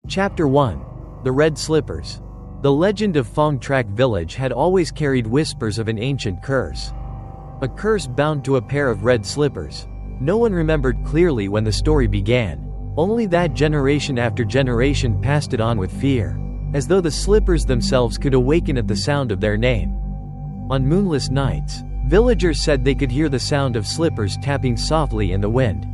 Chapter 1. The Red Slippers. The legend of Fong Trak Village had always carried whispers of an ancient curse. A curse bound to a pair of red slippers. No one remembered clearly when the story began. Only that generation after generation passed it on with fear, as though the slippers themselves could awaken at the sound of their name. On moonless nights, villagers said they could hear the sound of slippers tapping softly in the wind.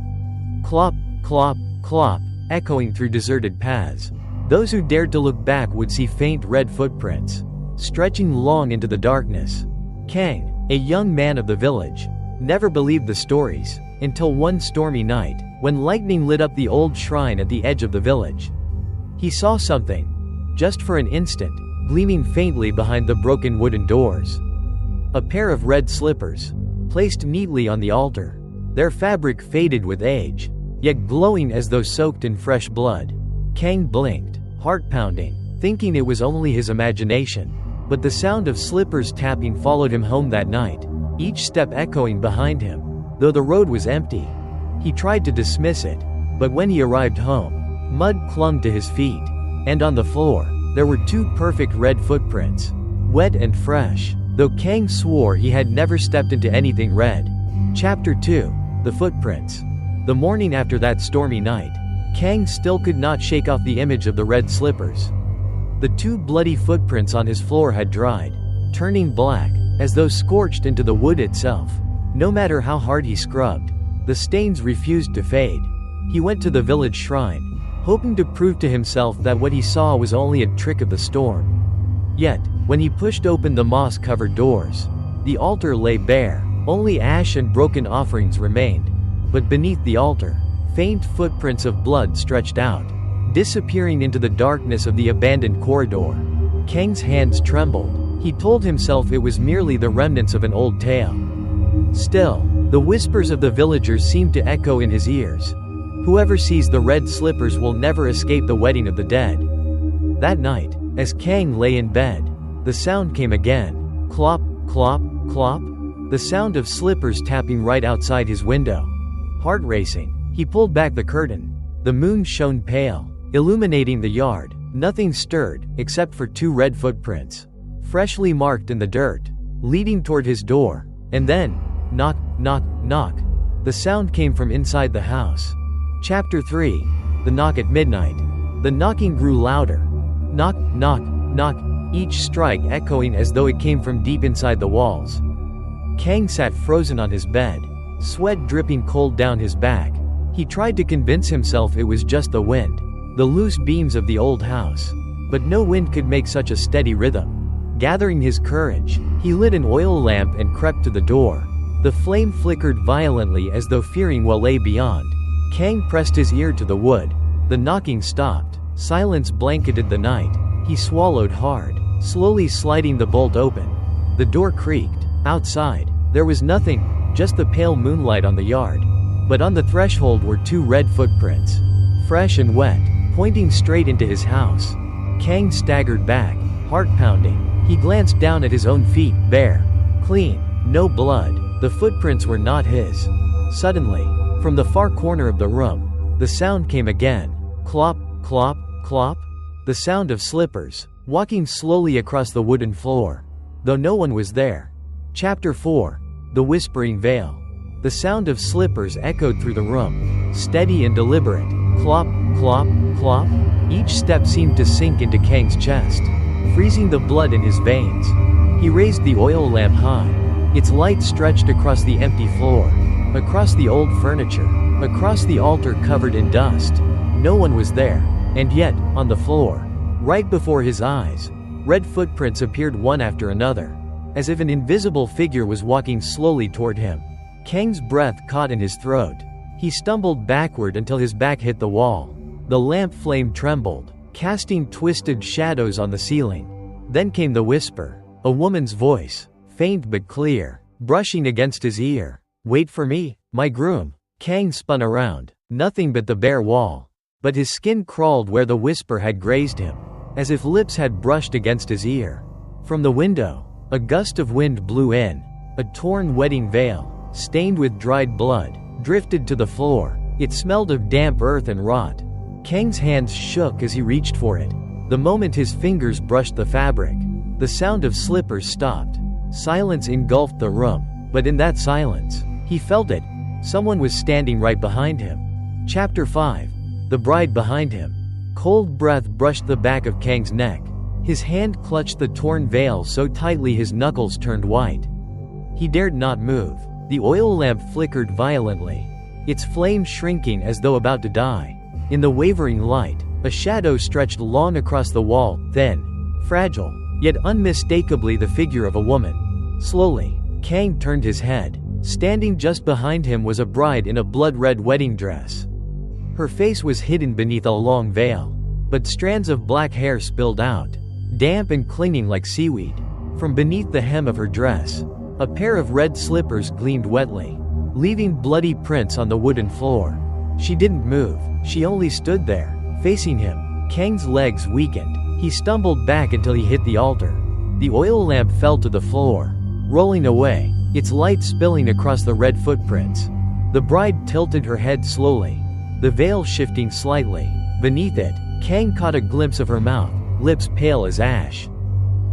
Clop, clop, clop, echoing through deserted paths. Those who dared to look back would see faint red footprints, stretching long into the darkness. Kang, a young man of the village, never believed the stories, until one stormy night, when lightning lit up the old shrine at the edge of the village. He saw something, just for an instant, gleaming faintly behind the broken wooden doors. A pair of red slippers, placed neatly on the altar, their fabric faded with age, yet glowing as though soaked in fresh blood. Kang blinked, heart pounding, thinking it was only his imagination. But the sound of slippers tapping followed him home that night, each step echoing behind him, though the road was empty. He tried to dismiss it, but when he arrived home, mud clung to his feet, and on the floor, there were two perfect red footprints, wet and fresh, though Kang swore he had never stepped into anything red. Chapter 2. The Footprints. The morning after that stormy night, Kang still could not shake off the image of the red slippers. The two bloody footprints on his floor had dried, turning black, as though scorched into the wood itself. No matter how hard he scrubbed, the stains refused to fade. He went to the village shrine, hoping to prove to himself that what he saw was only a trick of the storm. Yet, when he pushed open the moss-covered doors, the altar lay bare. Only ash and broken offerings remained. But beneath the altar, faint footprints of blood stretched out, disappearing into the darkness of the abandoned corridor. Kang's hands trembled. He told himself it was merely the remnants of an old tale. Still, the whispers of the villagers seemed to echo in his ears. Whoever sees the red slippers will never escape the wedding of the dead. That night, as Kang lay in bed, the sound came again. Clop, clop, clop. The sound of slippers tapping right outside his window. Heart racing, he pulled back the curtain. The moon shone pale, illuminating the yard. Nothing stirred, except for two red footprints, freshly marked in the dirt, leading toward his door. And then, knock, knock, knock. The sound came from inside the house. Chapter 3. The Knock at Midnight. The knocking grew louder. Knock, knock, knock, each strike echoing as though it came from deep inside the walls. Kang sat frozen on his bed, sweat dripping cold down his back. He tried to convince himself it was just the wind, the loose beams of the old house. But no wind could make such a steady rhythm. Gathering his courage, he lit an oil lamp and crept to the door. The flame flickered violently as though fearing what lay beyond. Kang pressed his ear to the wood. The knocking stopped. Silence blanketed the night. He swallowed hard, slowly sliding the bolt open. The door creaked. Outside, there was nothing, just the pale moonlight on the yard. But on the threshold were two red footprints, fresh and wet, pointing straight into his house. Kang staggered back, heart pounding. He glanced down at his own feet, bare, clean, no blood. The footprints were not his. Suddenly, from the far corner of the room, the sound came again. Clop, clop, clop. The sound of slippers, walking slowly across the wooden floor, though no one was there. Chapter 4. The Whispering Veil. The sound of slippers echoed through the room, steady and deliberate. Clop, clop, clop. Each step seemed to sink into Kang's chest, freezing the blood in his veins. He raised the oil lamp high. Its light stretched across the empty floor, across the old furniture, across the altar covered in dust. No one was there. And yet, on the floor, right before his eyes, red footprints appeared one after another, as if an invisible figure was walking slowly toward him. Kang's breath caught in his throat. He stumbled backward until his back hit the wall. The lamp flame trembled, casting twisted shadows on the ceiling. Then came the whisper, a woman's voice, faint but clear, brushing against his ear. "Wait for me, my groom." Kang spun around, nothing but the bare wall. But his skin crawled where the whisper had grazed him, as if lips had brushed against his ear. From the window, a gust of wind blew in. A torn wedding veil, stained with dried blood, drifted to the floor. It smelled of damp earth and rot. Kang's hands shook as he reached for it. The moment his fingers brushed the fabric, the sound of slippers stopped. Silence engulfed the room, but in that silence, he felt it. Someone was standing right behind him. Chapter 5. The bride behind him. Cold breath brushed the back of Kang's neck. His hand clutched the torn veil so tightly his knuckles turned white. He dared not move. The oil lamp flickered violently, its flame shrinking as though about to die. In the wavering light, a shadow stretched long across the wall, thin, fragile, yet unmistakably the figure of a woman. Slowly, Kang turned his head. Standing just behind him was a bride in a blood-red wedding dress. Her face was hidden beneath a long veil, but strands of black hair spilled out, damp and clinging like seaweed. From beneath the hem of her dress, a pair of red slippers gleamed wetly, leaving bloody prints on the wooden floor. She didn't move, she only stood there, facing him. Kang's legs weakened. He stumbled back until he hit the altar. The oil lamp fell to the floor, rolling away, its light spilling across the red footprints. The bride tilted her head slowly, the veil shifting slightly. Beneath it, Kang caught a glimpse of her mouth, lips pale as ash,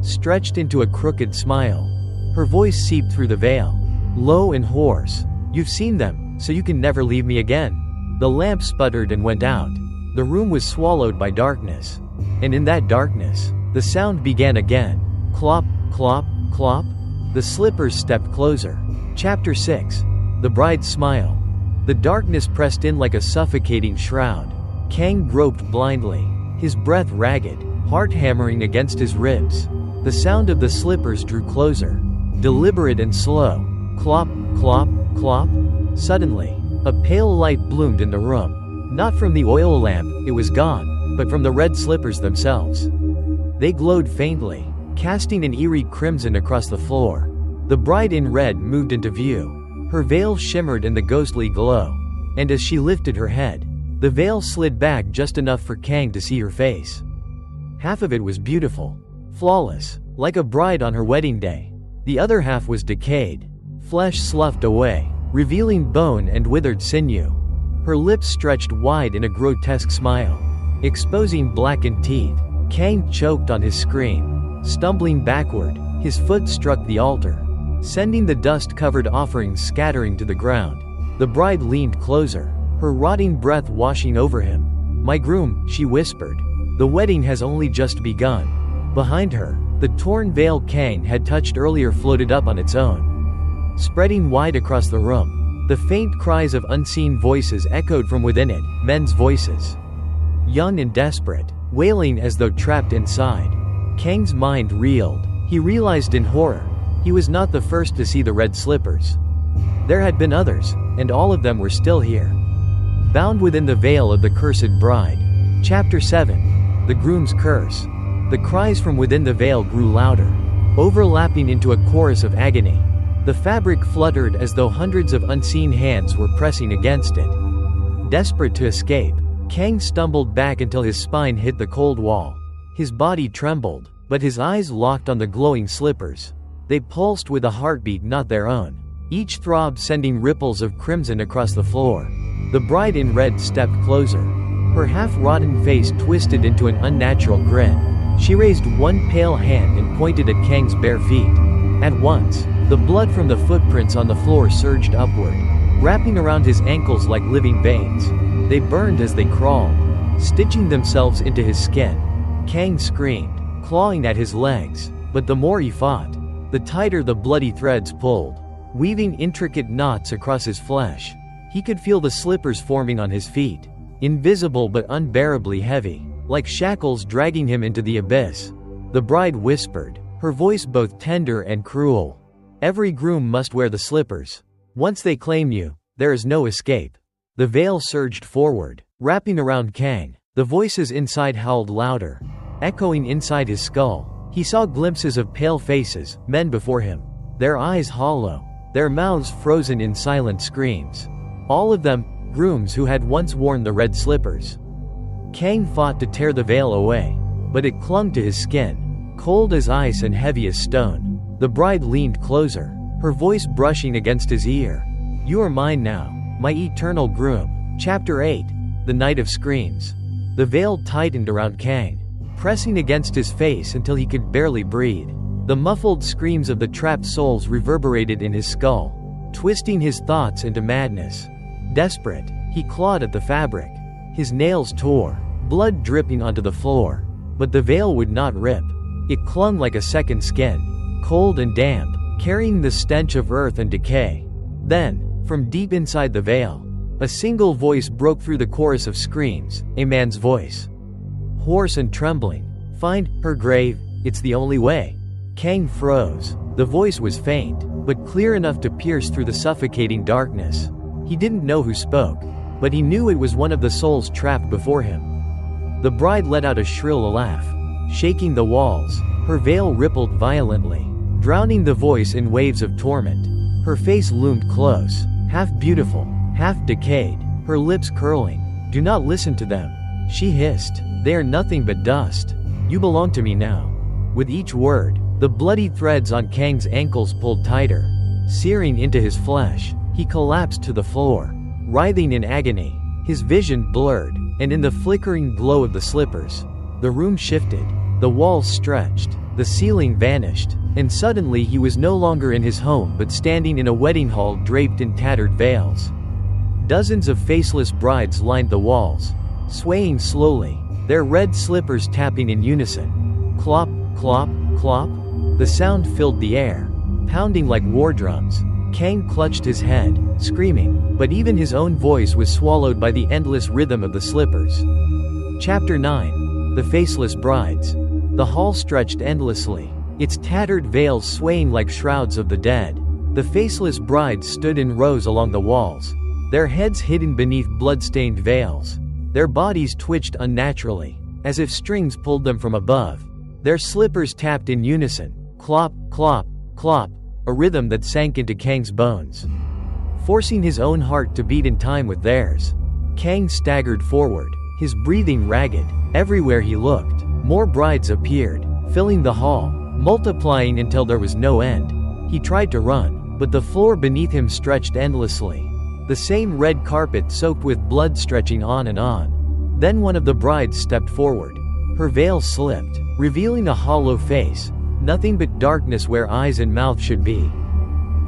stretched into a crooked smile. Her voice seeped through the veil, low and hoarse. "You've seen them, so you can never leave me again." The lamp sputtered and went out. The room was swallowed by darkness. And in that darkness, the sound began again. Clop, clop, clop. The slippers stepped closer. Chapter 6. The bride's smile. The darkness pressed in like a suffocating shroud. Kang groped blindly, his breath ragged, heart hammering against his ribs. The sound of the slippers drew closer, deliberate and slow. Clop, clop, clop. Suddenly, a pale light bloomed in the room. Not from the oil lamp, it was gone, but from the red slippers themselves. They glowed faintly, casting an eerie crimson across the floor. The bride in red moved into view. Her veil shimmered in the ghostly glow, and as she lifted her head, the veil slid back just enough for Kang to see her face. Half of it was beautiful, flawless, like a bride on her wedding day. The other half was decayed, flesh sloughed away, revealing bone and withered sinew. Her lips stretched wide in a grotesque smile, exposing blackened teeth. Kang choked on his scream. Stumbling backward, his foot struck the altar, sending the dust-covered offerings scattering to the ground. The bride leaned closer, her rotting breath washing over him. "My groom," she whispered. "The wedding has only just begun." Behind her, the torn veil Kang had touched earlier floated up on its own, spreading wide across the room. The faint cries of unseen voices echoed from within it, men's voices, young and desperate, wailing as though trapped inside. Kang's mind reeled. He realized in horror, he was not the first to see the red slippers. There had been others, and all of them were still here, bound within the veil of the cursed bride. Chapter 7. The groom's curse. The cries from within the veil grew louder, overlapping into a chorus of agony. The fabric fluttered as though hundreds of unseen hands were pressing against it. Desperate to escape, Kang stumbled back until his spine hit the cold wall. His body trembled, but his eyes locked on the glowing slippers. They pulsed with a heartbeat not their own, each throb sending ripples of crimson across the floor. The bride in red stepped closer, her half-rotten face twisted into an unnatural grin. She raised one pale hand and pointed at Kang's bare feet. At once, the blood from the footprints on the floor surged upward, wrapping around his ankles like living veins. They burned as they crawled, stitching themselves into his skin. Kang screamed, clawing at his legs, but the more he fought, the tighter the bloody threads pulled, weaving intricate knots across his flesh. He could feel the slippers forming on his feet, invisible but unbearably heavy, like shackles dragging him into the abyss. The bride whispered, her voice both tender and cruel. "Every groom must wear the slippers. Once they claim you, there is no escape." The veil surged forward, wrapping around Kang. The voices inside howled louder, echoing inside his skull. He saw glimpses of pale faces, men before him, their eyes hollow, their mouths frozen in silent screams. All of them, grooms who had once worn the red slippers. Kang fought to tear the veil away, but it clung to his skin, cold as ice and heavy as stone. The bride leaned closer, her voice brushing against his ear. "You are mine now, my eternal groom." Chapter 8. The Night of Screams. The veil tightened around Kang, pressing against his face until he could barely breathe. The muffled screams of the trapped souls reverberated in his skull, twisting his thoughts into madness. Desperate, he clawed at the fabric. His nails tore, blood dripping onto the floor. But the veil would not rip. It clung like a second skin, cold and damp, carrying the stench of earth and decay. Then, from deep inside the veil, a single voice broke through the chorus of screams, a man's voice. Hoarse and trembling, "Find her grave, it's the only way." Kang froze. The voice was faint, but clear enough to pierce through the suffocating darkness. He didn't know who spoke, but he knew it was one of the souls trapped before him. The bride let out a shrill laugh, shaking the walls. Her veil rippled violently, drowning the voice in waves of torment. Her face loomed close, half beautiful, half decayed, her lips curling. "Do not listen to them," she hissed. "They are nothing but dust. You belong to me now." With each word, the bloody threads on Kang's ankles pulled tighter, searing into his flesh. He collapsed to the floor, writhing in agony. His vision blurred, and in the flickering glow of the slippers, the room shifted, the walls stretched, the ceiling vanished, and suddenly he was no longer in his home but standing in a wedding hall draped in tattered veils. Dozens of faceless brides lined the walls, swaying slowly, their red slippers tapping in unison. Clop, clop, clop. The sound filled the air, pounding like war drums. Kang clutched his head, screaming, but even his own voice was swallowed by the endless rhythm of the slippers. Chapter 9. The Faceless Brides. The hall stretched endlessly, its tattered veils swaying like shrouds of the dead. The faceless brides stood in rows along the walls, their heads hidden beneath blood-stained veils. Their bodies twitched unnaturally, as if strings pulled them from above. Their slippers tapped in unison, clop, clop, clop, a rhythm that sank into Kang's bones, forcing his own heart to beat in time with theirs. Kang staggered forward, his breathing ragged. Everywhere he looked, more brides appeared, filling the hall, multiplying until there was no end. He tried to run, but the floor beneath him stretched endlessly, the same red carpet soaked with blood stretching on and on. Then one of the brides stepped forward. Her veil slipped, revealing a hollow face, nothing but darkness where eyes and mouth should be.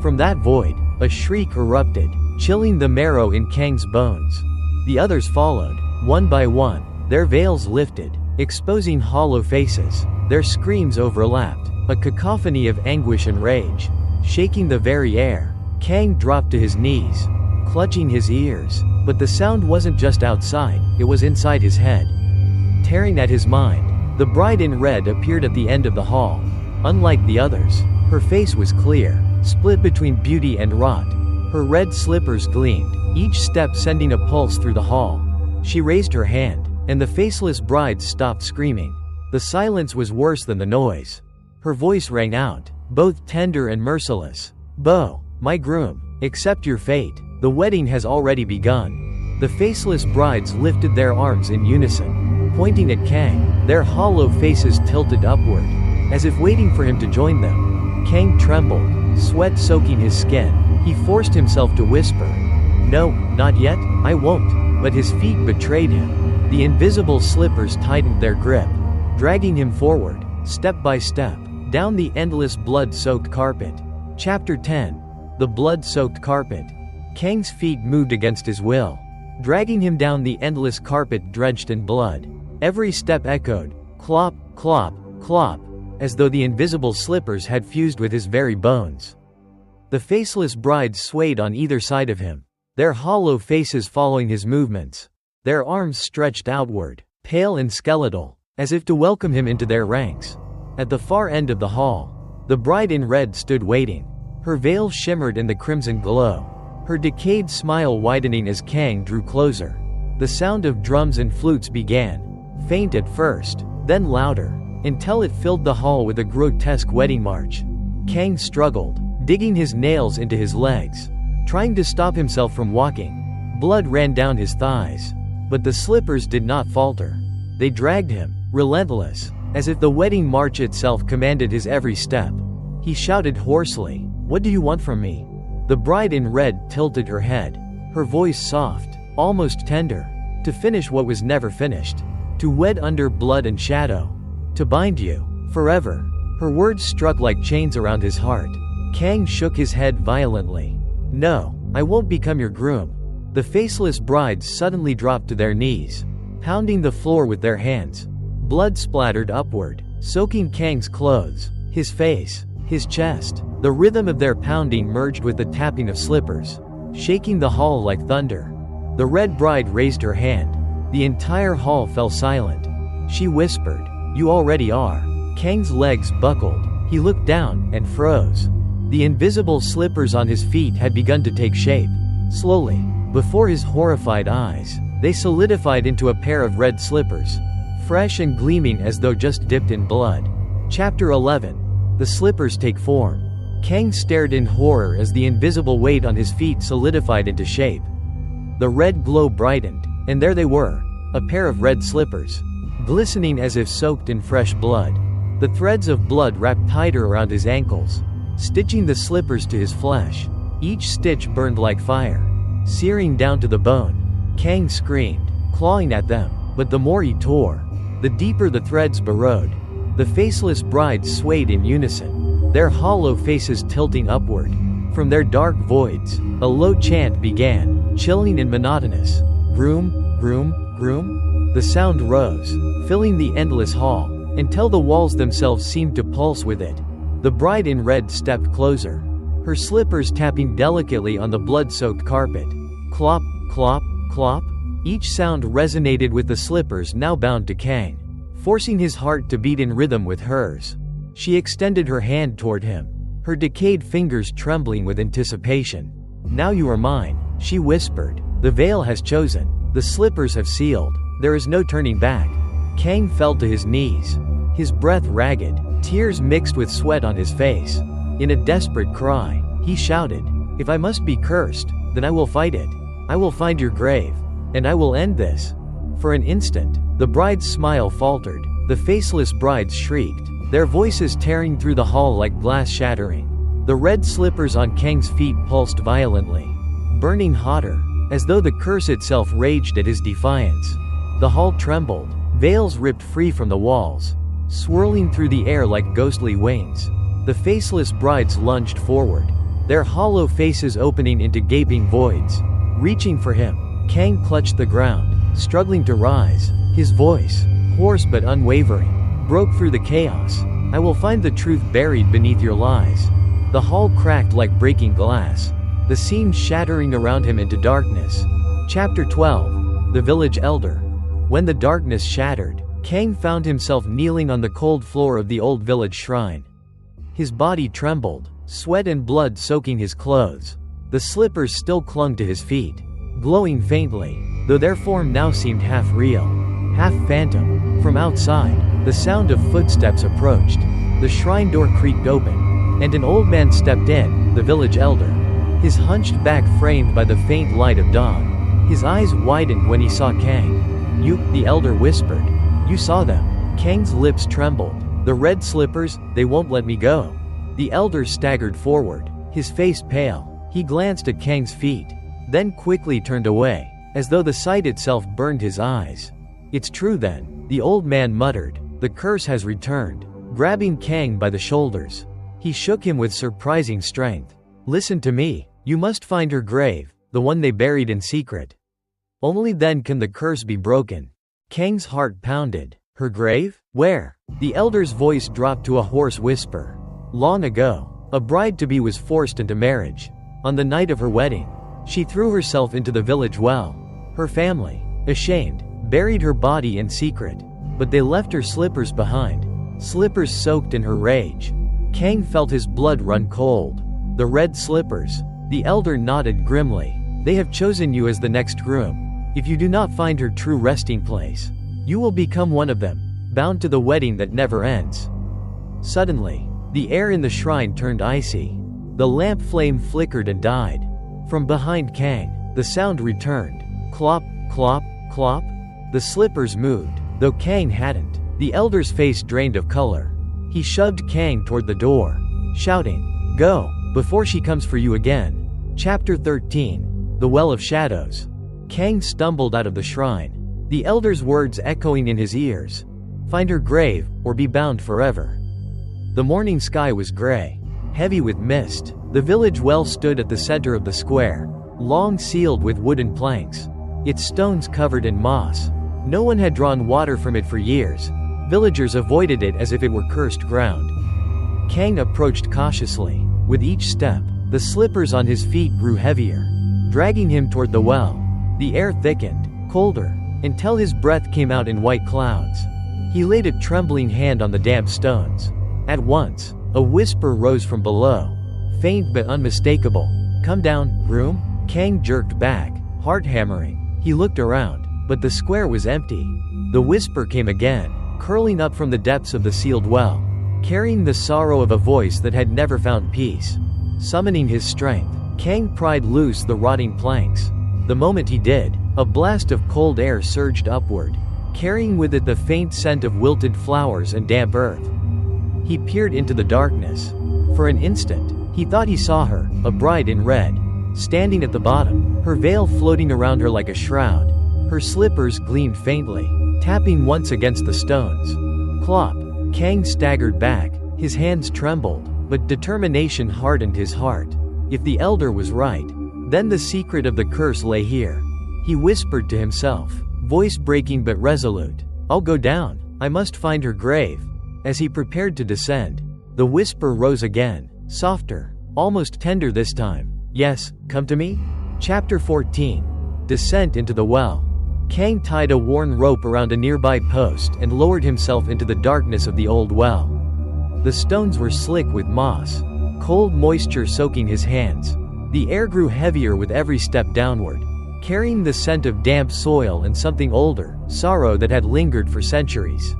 From that void, a shriek erupted, chilling the marrow in Kang's bones. The others followed, one by one, their veils lifted, exposing hollow faces. Their screams overlapped, a cacophony of anguish and rage, shaking the very air. Kang dropped to his knees, clutching his ears, but the sound wasn't just outside, it was inside his head, tearing at his mind. The bride in red appeared at the end of the hall. Unlike the others, her face was clear, split between beauty and rot. Her red slippers gleamed, each step sending a pulse through the hall. She raised her hand, and the faceless brides stopped screaming. The silence was worse than the noise. Her voice rang out, both tender and merciless. "Bo, my groom, accept your fate. The wedding has already begun." The faceless brides lifted their arms in unison, pointing at Kang, their hollow faces tilted upward, as if waiting for him to join them. Kang trembled, sweat soaking his skin. He forced himself to whisper, "No, not yet, I won't." But his feet betrayed him. The invisible slippers tightened their grip, dragging him forward, step by step, down the endless blood-soaked carpet. Chapter 10. The Blood-Soaked Carpet. Kang's feet moved against his will, dragging him down the endless carpet drenched in blood. Every step echoed, clop, clop, clop, as though the invisible slippers had fused with his very bones. The faceless brides swayed on either side of him, their hollow faces following his movements. Their arms stretched outward, pale and skeletal, as if to welcome him into their ranks. At the far end of the hall, the bride in red stood waiting. Her veil shimmered in the crimson glow, her decayed smile widening as Kang drew closer. The sound of drums and flutes began, faint at first, then louder, until it filled the hall with a grotesque wedding march. Kang struggled, digging his nails into his legs, trying to stop himself from walking. Blood ran down his thighs, but the slippers did not falter. They dragged him, relentless, as if the wedding march itself commanded his every step. He shouted hoarsely, "What do you want from me?" The bride in red tilted her head, her voice soft, almost tender, to finish what was never finished. To wed under blood and shadow. To bind you. Forever. Her words struck like chains around his heart. Kang shook his head violently. No, I won't become your groom. The faceless brides suddenly dropped to their knees, pounding the floor with their hands. Blood splattered upward, soaking Kang's clothes, his face, his chest. The rhythm of their pounding merged with the tapping of slippers, shaking the hall like thunder. The red bride raised her hand. The entire hall fell silent. She whispered, "You already are." Kang's legs buckled. He looked down and froze. The invisible slippers on his feet had begun to take shape. Slowly, before his horrified eyes, they solidified into a pair of red slippers, fresh and gleaming as though just dipped in blood. Chapter 11. The slippers take form. Kang stared in horror as the invisible weight on his feet solidified into shape. The red glow brightened, and there they were, a pair of red slippers, glistening as if soaked in fresh blood. The threads of blood wrapped tighter around his ankles, stitching the slippers to his flesh. Each stitch burned like fire, searing down to the bone. Kang screamed, clawing at them, but the more he tore, the deeper the threads burrowed. The faceless brides swayed in unison, their hollow faces tilting upward. From their dark voids, a low chant began, chilling and monotonous. Groom, groom, groom? The sound rose, filling the endless hall, until the walls themselves seemed to pulse with it. The bride in red stepped closer, her slippers tapping delicately on the blood-soaked carpet. Clop, clop, clop. Each sound resonated with the slippers now bound to Kang, forcing his heart to beat in rhythm with hers. She extended her hand toward him, her decayed fingers trembling with anticipation. "Now you are mine," she whispered. "The veil has chosen. The slippers have sealed. There is no turning back." Kang fell to his knees, his breath ragged, tears mixed with sweat on his face. In a desperate cry, he shouted, "If I must be cursed, then I will fight it. I will find your grave, and I will end this." For an instant, the bride's smile faltered. The faceless brides shrieked, their voices tearing through the hall like glass shattering. The red slippers on Kang's feet pulsed violently, burning hotter, as though the curse itself raged at his defiance. The hall trembled, veils ripped free from the walls, swirling through the air like ghostly wings. The faceless brides lunged forward, their hollow faces opening into gaping voids. Reaching for him, Kang clutched the ground, struggling to rise. His voice, hoarse but unwavering, broke through the chaos. "I will find the truth buried beneath your lies." The hall cracked like breaking glass, the scene shattering around him into darkness. Chapter 12. The Village Elder. When the darkness shattered, Kang found himself kneeling on the cold floor of the old village shrine. His body trembled, sweat and blood soaking his clothes. The slippers still clung to his feet, glowing faintly, though their form now seemed half real, half phantom. From outside, the sound of footsteps approached. The shrine door creaked open, and an old man stepped in, the village elder, his hunched back framed by the faint light of dawn. His eyes widened when he saw Kang. "You," the elder whispered. "You saw them." Kang's lips trembled. "The red slippers, they won't let me go." The elder staggered forward, his face pale. He glanced at Kang's feet, then quickly turned away, as though the sight itself burned his eyes. "It's true then," the old man muttered. "The curse has returned." Grabbing Kang by the shoulders, he shook him with surprising strength. "Listen to me. You must find her grave, the one they buried in secret. Only then can the curse be broken." Kang's heart pounded. Her grave? Where? The elder's voice dropped to a hoarse whisper. "Long ago, a bride-to-be was forced into marriage. On the night of her wedding, she threw herself into the village well. Her family, ashamed, buried her body in secret, but they left her slippers behind, slippers soaked in her rage." Kang felt his blood run cold. "The red slippers." The elder nodded grimly. "They have chosen you as the next groom. If you do not find her true resting place, you will become one of them, bound to the wedding that never ends." Suddenly, the air in the shrine turned icy. The lamp flame flickered and died. From behind Kang, the sound returned. Clop, clop, clop. The slippers moved, though Kang hadn't. The elder's face drained of color. He shoved Kang toward the door, shouting, "Go, before she comes for you again." Chapter 13. The Well of Shadows. Kang stumbled out of the shrine, the elder's words echoing in his ears. Find her grave, or be bound forever. The morning sky was gray, heavy with mist. The village well stood at the center of the square, long sealed with wooden planks, its stones covered in moss. No one had drawn water from it for years. Villagers avoided it as if it were cursed ground. Kang approached cautiously. With each step, the slippers on his feet grew heavier, dragging him toward the well. The air thickened, colder, until his breath came out in white clouds. He laid a trembling hand on the damp stones. At once, a whisper rose from below, faint but unmistakable. Come down, groom? Kang jerked back, heart hammering. He looked around, but the square was empty. The whisper came again, curling up from the depths of the sealed well, carrying the sorrow of a voice that had never found peace. Summoning his strength, Kang pried loose the rotting planks. The moment he did, a blast of cold air surged upward, carrying with it the faint scent of wilted flowers and damp earth. He peered into the darkness. For an instant, he thought he saw her, a bride in red, standing at the bottom, her veil floating around her like a shroud. Her slippers gleamed faintly, tapping once against the stones. Clop! Kang staggered back, his hands trembled, but determination hardened his heart. If the elder was right, then the secret of the curse lay here. He whispered to himself, voice breaking but resolute, I'll go down, I must find her grave. As he prepared to descend, the whisper rose again, softer, almost tender this time. Yes, come to me? Chapter 14. Descent into the well. Kang tied a worn rope around a nearby post and lowered himself into the darkness of the old well. The stones were slick with moss, cold moisture soaking his hands. The air grew heavier with every step downward, carrying the scent of damp soil and something older, sorrow that had lingered for centuries.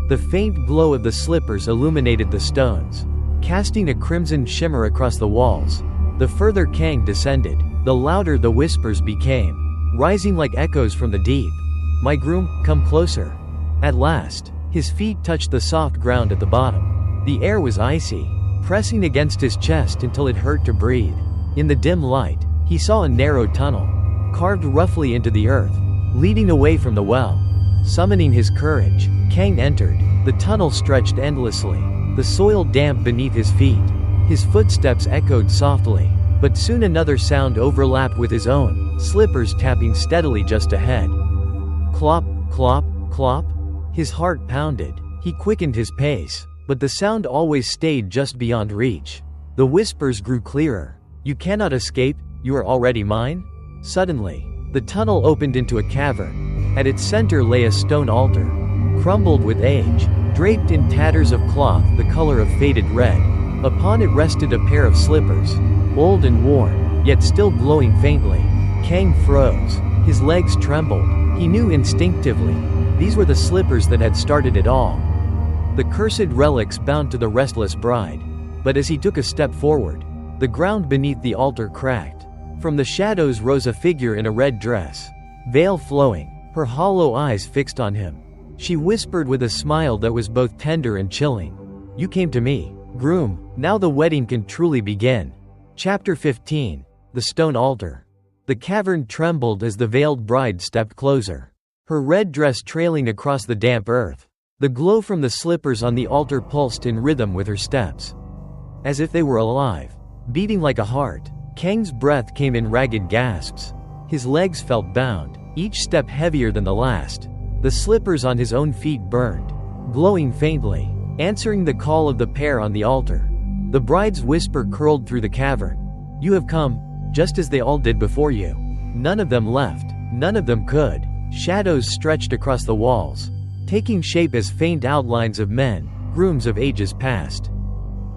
The faint glow of the slippers illuminated the stones, casting a crimson shimmer across the walls. The further Kang descended, the louder the whispers became, rising like echoes from the deep. My groom, come closer. At last, his feet touched the soft ground at the bottom. The air was icy, pressing against his chest until it hurt to breathe. In the dim light, he saw a narrow tunnel, carved roughly into the earth, leading away from the well. Summoning his courage, Kang entered. The tunnel stretched endlessly, the soil damp beneath his feet. His footsteps echoed softly, but soon another sound overlapped with his own, slippers tapping steadily just ahead. Clop, clop, clop. His heart pounded. He quickened his pace, but the sound always stayed just beyond reach. The whispers grew clearer. You cannot escape, you are already mine? Suddenly, the tunnel opened into a cavern. At its center lay a stone altar, crumbled with age, draped in tatters of cloth the color of faded red. Upon it rested a pair of slippers, old and worn, yet still glowing faintly. Kang froze. His legs trembled. He knew instinctively, these were the slippers that had started it all. The cursed relics bound to the restless bride. But as he took a step forward, the ground beneath the altar cracked. From the shadows rose a figure in a red dress, veil flowing, her hollow eyes fixed on him. She whispered with a smile that was both tender and chilling. You came to me, groom, now the wedding can truly begin. Chapter 15. The Stone Altar. The cavern trembled as the veiled bride stepped closer, her red dress trailing across the damp earth. The glow from the slippers on the altar pulsed in rhythm with her steps, as if they were alive, beating like a heart. Kang's breath came in ragged gasps. His legs felt bound, each step heavier than the last. The slippers on his own feet burned, glowing faintly, answering the call of the pair on the altar. The bride's whisper curled through the cavern. You have come, just as they all did before you. None of them left, none of them could. Shadows stretched across the walls, taking shape as faint outlines of men, grooms of ages past.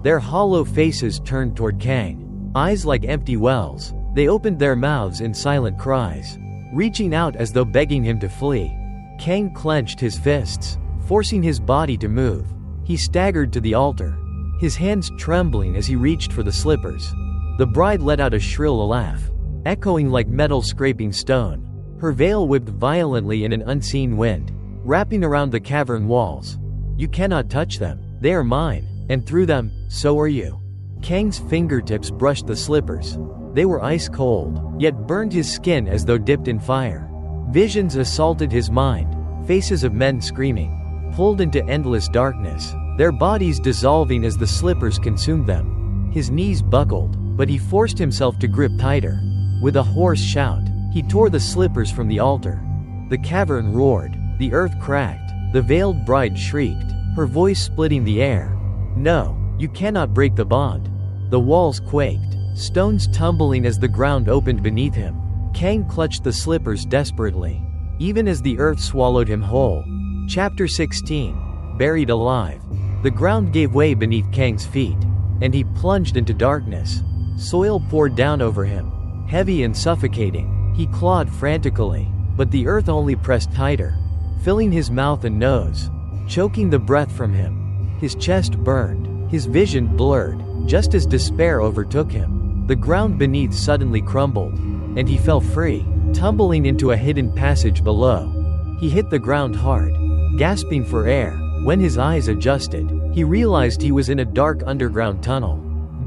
Their hollow faces turned toward Kang, eyes like empty wells. They opened their mouths in silent cries, reaching out as though begging him to flee. Kang clenched his fists, forcing his body to move. He staggered to the altar, his hands trembling as he reached for the slippers. The bride let out a shrill laugh, echoing like metal scraping stone. Her veil whipped violently in an unseen wind, wrapping around the cavern walls. You cannot touch them, they are mine, and through them, so are you. Kang's fingertips brushed the slippers. They were ice cold, yet burned his skin as though dipped in fire. Visions assaulted his mind, faces of men screaming, pulled into endless darkness, their bodies dissolving as the slippers consumed them. His knees buckled, but he forced himself to grip tighter. With a hoarse shout, he tore the slippers from the altar. The cavern roared, the earth cracked, the veiled bride shrieked, her voice splitting the air. No, you cannot break the bond. The walls quaked, stones tumbling as the ground opened beneath him. Kang clutched the slippers desperately, even as the earth swallowed him whole. Chapter 16. Buried alive. The ground gave way beneath Kang's feet, and he plunged into darkness. Soil poured down over him, heavy and suffocating. He clawed frantically, but the earth only pressed tighter, filling his mouth and nose, choking the breath from him. His chest burned, his vision blurred, just as despair overtook him. The ground beneath suddenly crumbled, and he fell free, tumbling into a hidden passage below. He hit the ground hard, gasping for air. When his eyes adjusted, he realized he was in a dark underground tunnel,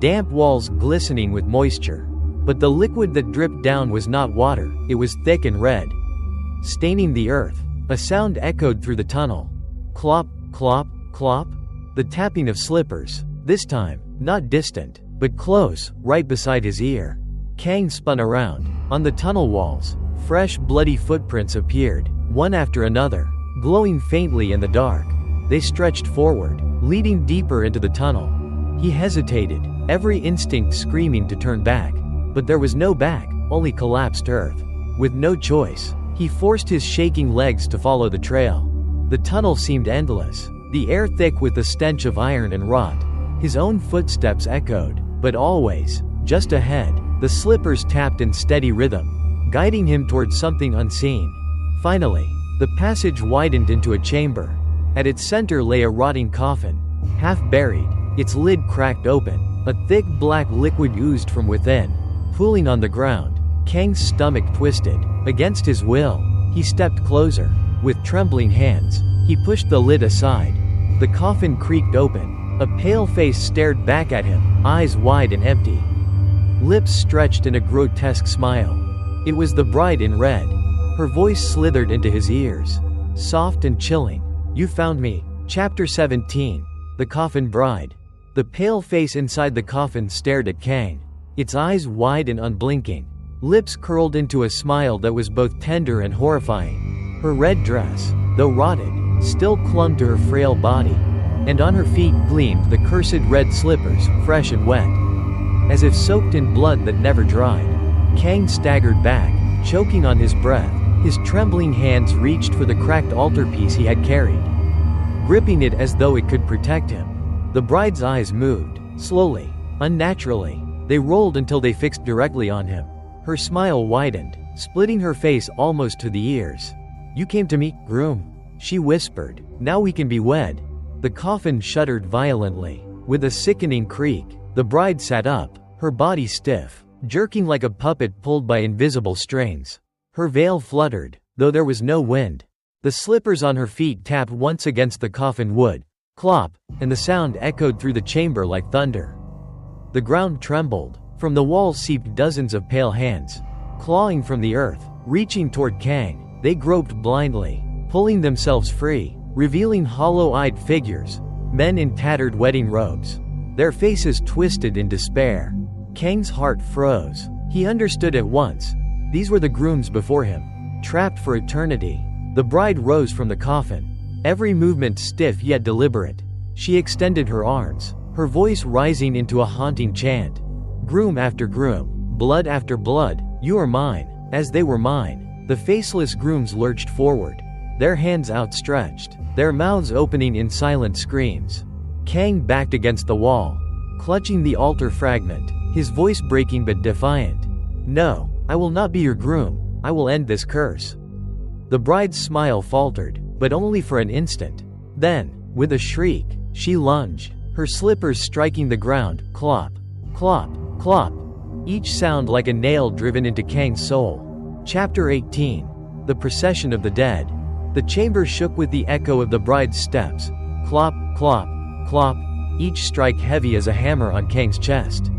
damp walls glistening with moisture. But the liquid that dripped down was not water, it was thick and red, staining the earth. A sound echoed through the tunnel. Clop, clop, clop. The tapping of slippers, this time, not distant, but close, right beside his ear. Kang spun around. On the tunnel walls, fresh bloody footprints appeared, one after another, glowing faintly in the dark. They stretched forward, leading deeper into the tunnel. He hesitated, every instinct screaming to turn back. But there was no back, only collapsed earth. With no choice, he forced his shaking legs to follow the trail. The tunnel seemed endless, the air thick with the stench of iron and rot. His own footsteps echoed, but always, just ahead, the slippers tapped in steady rhythm, guiding him towards something unseen. Finally, the passage widened into a chamber. At its center lay a rotting coffin, half buried, its lid cracked open. A thick black liquid oozed from within, pooling on the ground. Kang's stomach twisted. Against his will, he stepped closer. With trembling hands, he pushed the lid aside. The coffin creaked open. A pale face stared back at him, eyes wide and empty, lips stretched in a grotesque smile. It was the bride in red. Her voice slithered into his ears, soft and chilling. You found me. Chapter 17. The Coffin Bride. The pale face inside the coffin stared at Kang, its eyes wide and unblinking, lips curled into a smile that was both tender and horrifying. Her red dress, though rotted, still clung to her frail body, and on her feet gleamed the cursed red slippers, fresh and wet, as if soaked in blood that never dried. Kang staggered back, choking on his breath. His trembling hands reached for the cracked altarpiece he had carried, gripping it as though it could protect him. The bride's eyes moved, slowly, unnaturally. They rolled until they fixed directly on him. Her smile widened, splitting her face almost to the ears. You came to me, groom, she whispered. Now we can be wed. The coffin shuddered violently. With a sickening creak, the bride sat up, her body stiff, jerking like a puppet pulled by invisible strings. Her veil fluttered, though there was no wind. The slippers on her feet tapped once against the coffin wood. Clop, and the sound echoed through the chamber like thunder. The ground trembled. From the walls seeped dozens of pale hands, clawing from the earth, reaching toward Kang. They groped blindly, pulling themselves free, revealing hollow-eyed figures, men in tattered wedding robes, their faces twisted in despair. Kang's heart froze. He understood at once. These were the grooms before him, trapped for eternity. The bride rose from the coffin, every movement stiff yet deliberate. She extended her arms, her voice rising into a haunting chant. Groom after groom, blood after blood, you are mine, as they were mine. The faceless grooms lurched forward, their hands outstretched, their mouths opening in silent screams. Kang backed against the wall, clutching the altar fragment, his voice breaking but defiant. No, I will not be your groom, I will end this curse. The bride's smile faltered, but only for an instant. Then, with a shriek, she lunged, her slippers striking the ground, clop, clop, clop, each sound like a nail driven into Kang's soul. Chapter 18. The Procession of the Dead. The chamber shook with the echo of the bride's steps. Clop, clop, clop, each strike heavy as a hammer on Kang's chest.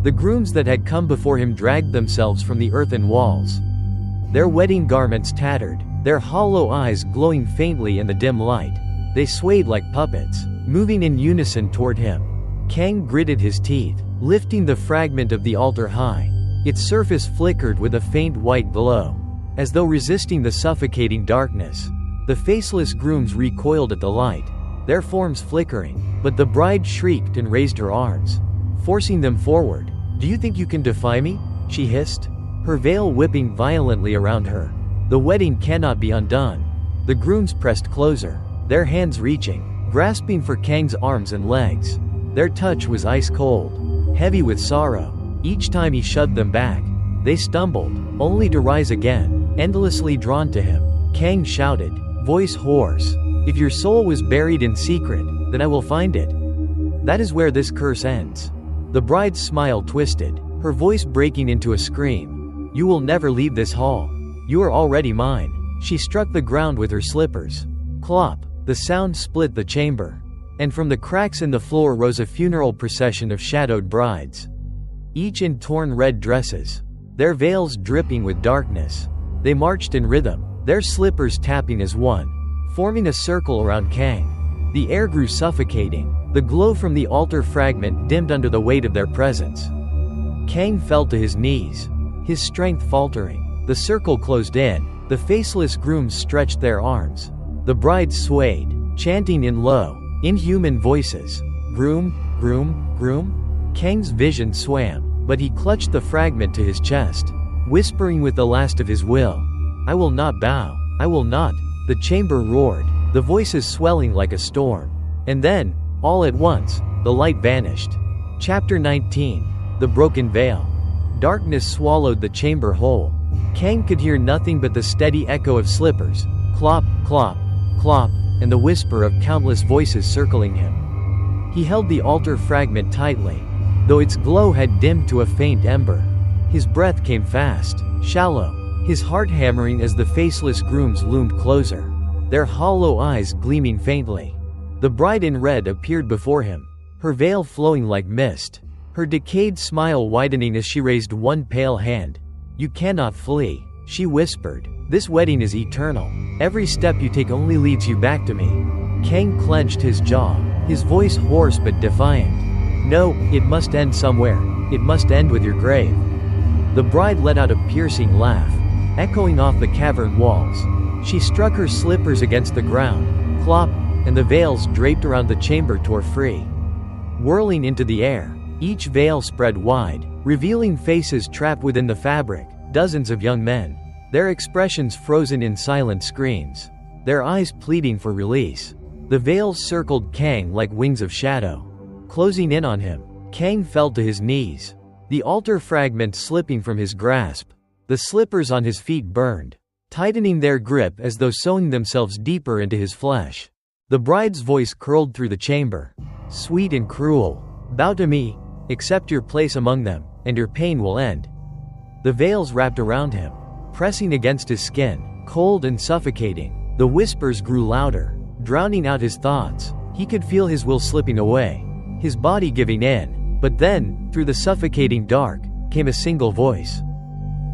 The grooms that had come before him dragged themselves from the earthen walls, their wedding garments tattered, their hollow eyes glowing faintly in the dim light. They swayed like puppets, moving in unison toward him. Kang gritted his teeth, lifting the fragment of the altar high. Its surface flickered with a faint white glow, as though resisting the suffocating darkness. The faceless grooms recoiled at the light, their forms flickering, but the bride shrieked and raised her arms, forcing them forward. "Do you think you can defy me?" she hissed, her veil whipping violently around her. "The wedding cannot be undone." The grooms pressed closer, their hands reaching, grasping for Kang's arms and legs. Their touch was ice cold, heavy with sorrow. Each time he shoved them back, they stumbled, only to rise again, endlessly drawn to him. Kang shouted, voice hoarse, "If your soul was buried in secret, then I will find it. That is where this curse ends." The bride's smile twisted, her voice breaking into a scream. "You will never leave this hall. You are already mine." She struck the ground with her slippers. Clop! The sound split the chamber, and from the cracks in the floor rose a funeral procession of shadowed brides, each in torn red dresses, their veils dripping with darkness. They marched in rhythm, their slippers tapping as one, forming a circle around Kang. The air grew suffocating, the glow from the altar fragment dimmed under the weight of their presence. Kang fell to his knees, his strength faltering. The circle closed in, the faceless grooms stretched their arms. The brides swayed, chanting in low, inhuman voices, "Groom, groom, groom." Kang's vision swam, but he clutched the fragment to his chest, whispering with the last of his will, "I will not bow, I will not." The chamber roared, the voices swelling like a storm. And then, all at once, the light vanished. Chapter 19. The Broken Veil. Darkness swallowed the chamber whole. Kang could hear nothing but the steady echo of slippers, clop, clop, clop, and the whisper of countless voices circling him. He held the altar fragment tightly, though its glow had dimmed to a faint ember. His breath came fast, shallow, his heart hammering as the faceless grooms loomed closer, their hollow eyes gleaming faintly. The bride in red appeared before him, her veil flowing like mist, her decayed smile widening as she raised one pale hand. "You cannot flee," she whispered. "This wedding is eternal. Every step you take only leads you back to me." Kang clenched his jaw, his voice hoarse but defiant. "No, it must end somewhere. It must end with your grave." The bride let out a piercing laugh, echoing off the cavern walls. She struck her slippers against the ground, clop, and the veils draped around the chamber tore free, whirling into the air. Each veil spread wide, revealing faces trapped within the fabric, dozens of young men, their expressions frozen in silent screams, their eyes pleading for release. The veils circled Kang like wings of shadow, closing in on him. Kang fell to his knees, the altar fragment slipping from his grasp. The slippers on his feet burned, tightening their grip as though sewing themselves deeper into his flesh. The bride's voice curled through the chamber, sweet and cruel. "Bow to me, accept your place among them, and your pain will end." The veils wrapped around him, pressing against his skin, cold and suffocating. The whispers grew louder, drowning out his thoughts. He could feel his will slipping away, his body giving in. But then, through the suffocating dark, came a single voice.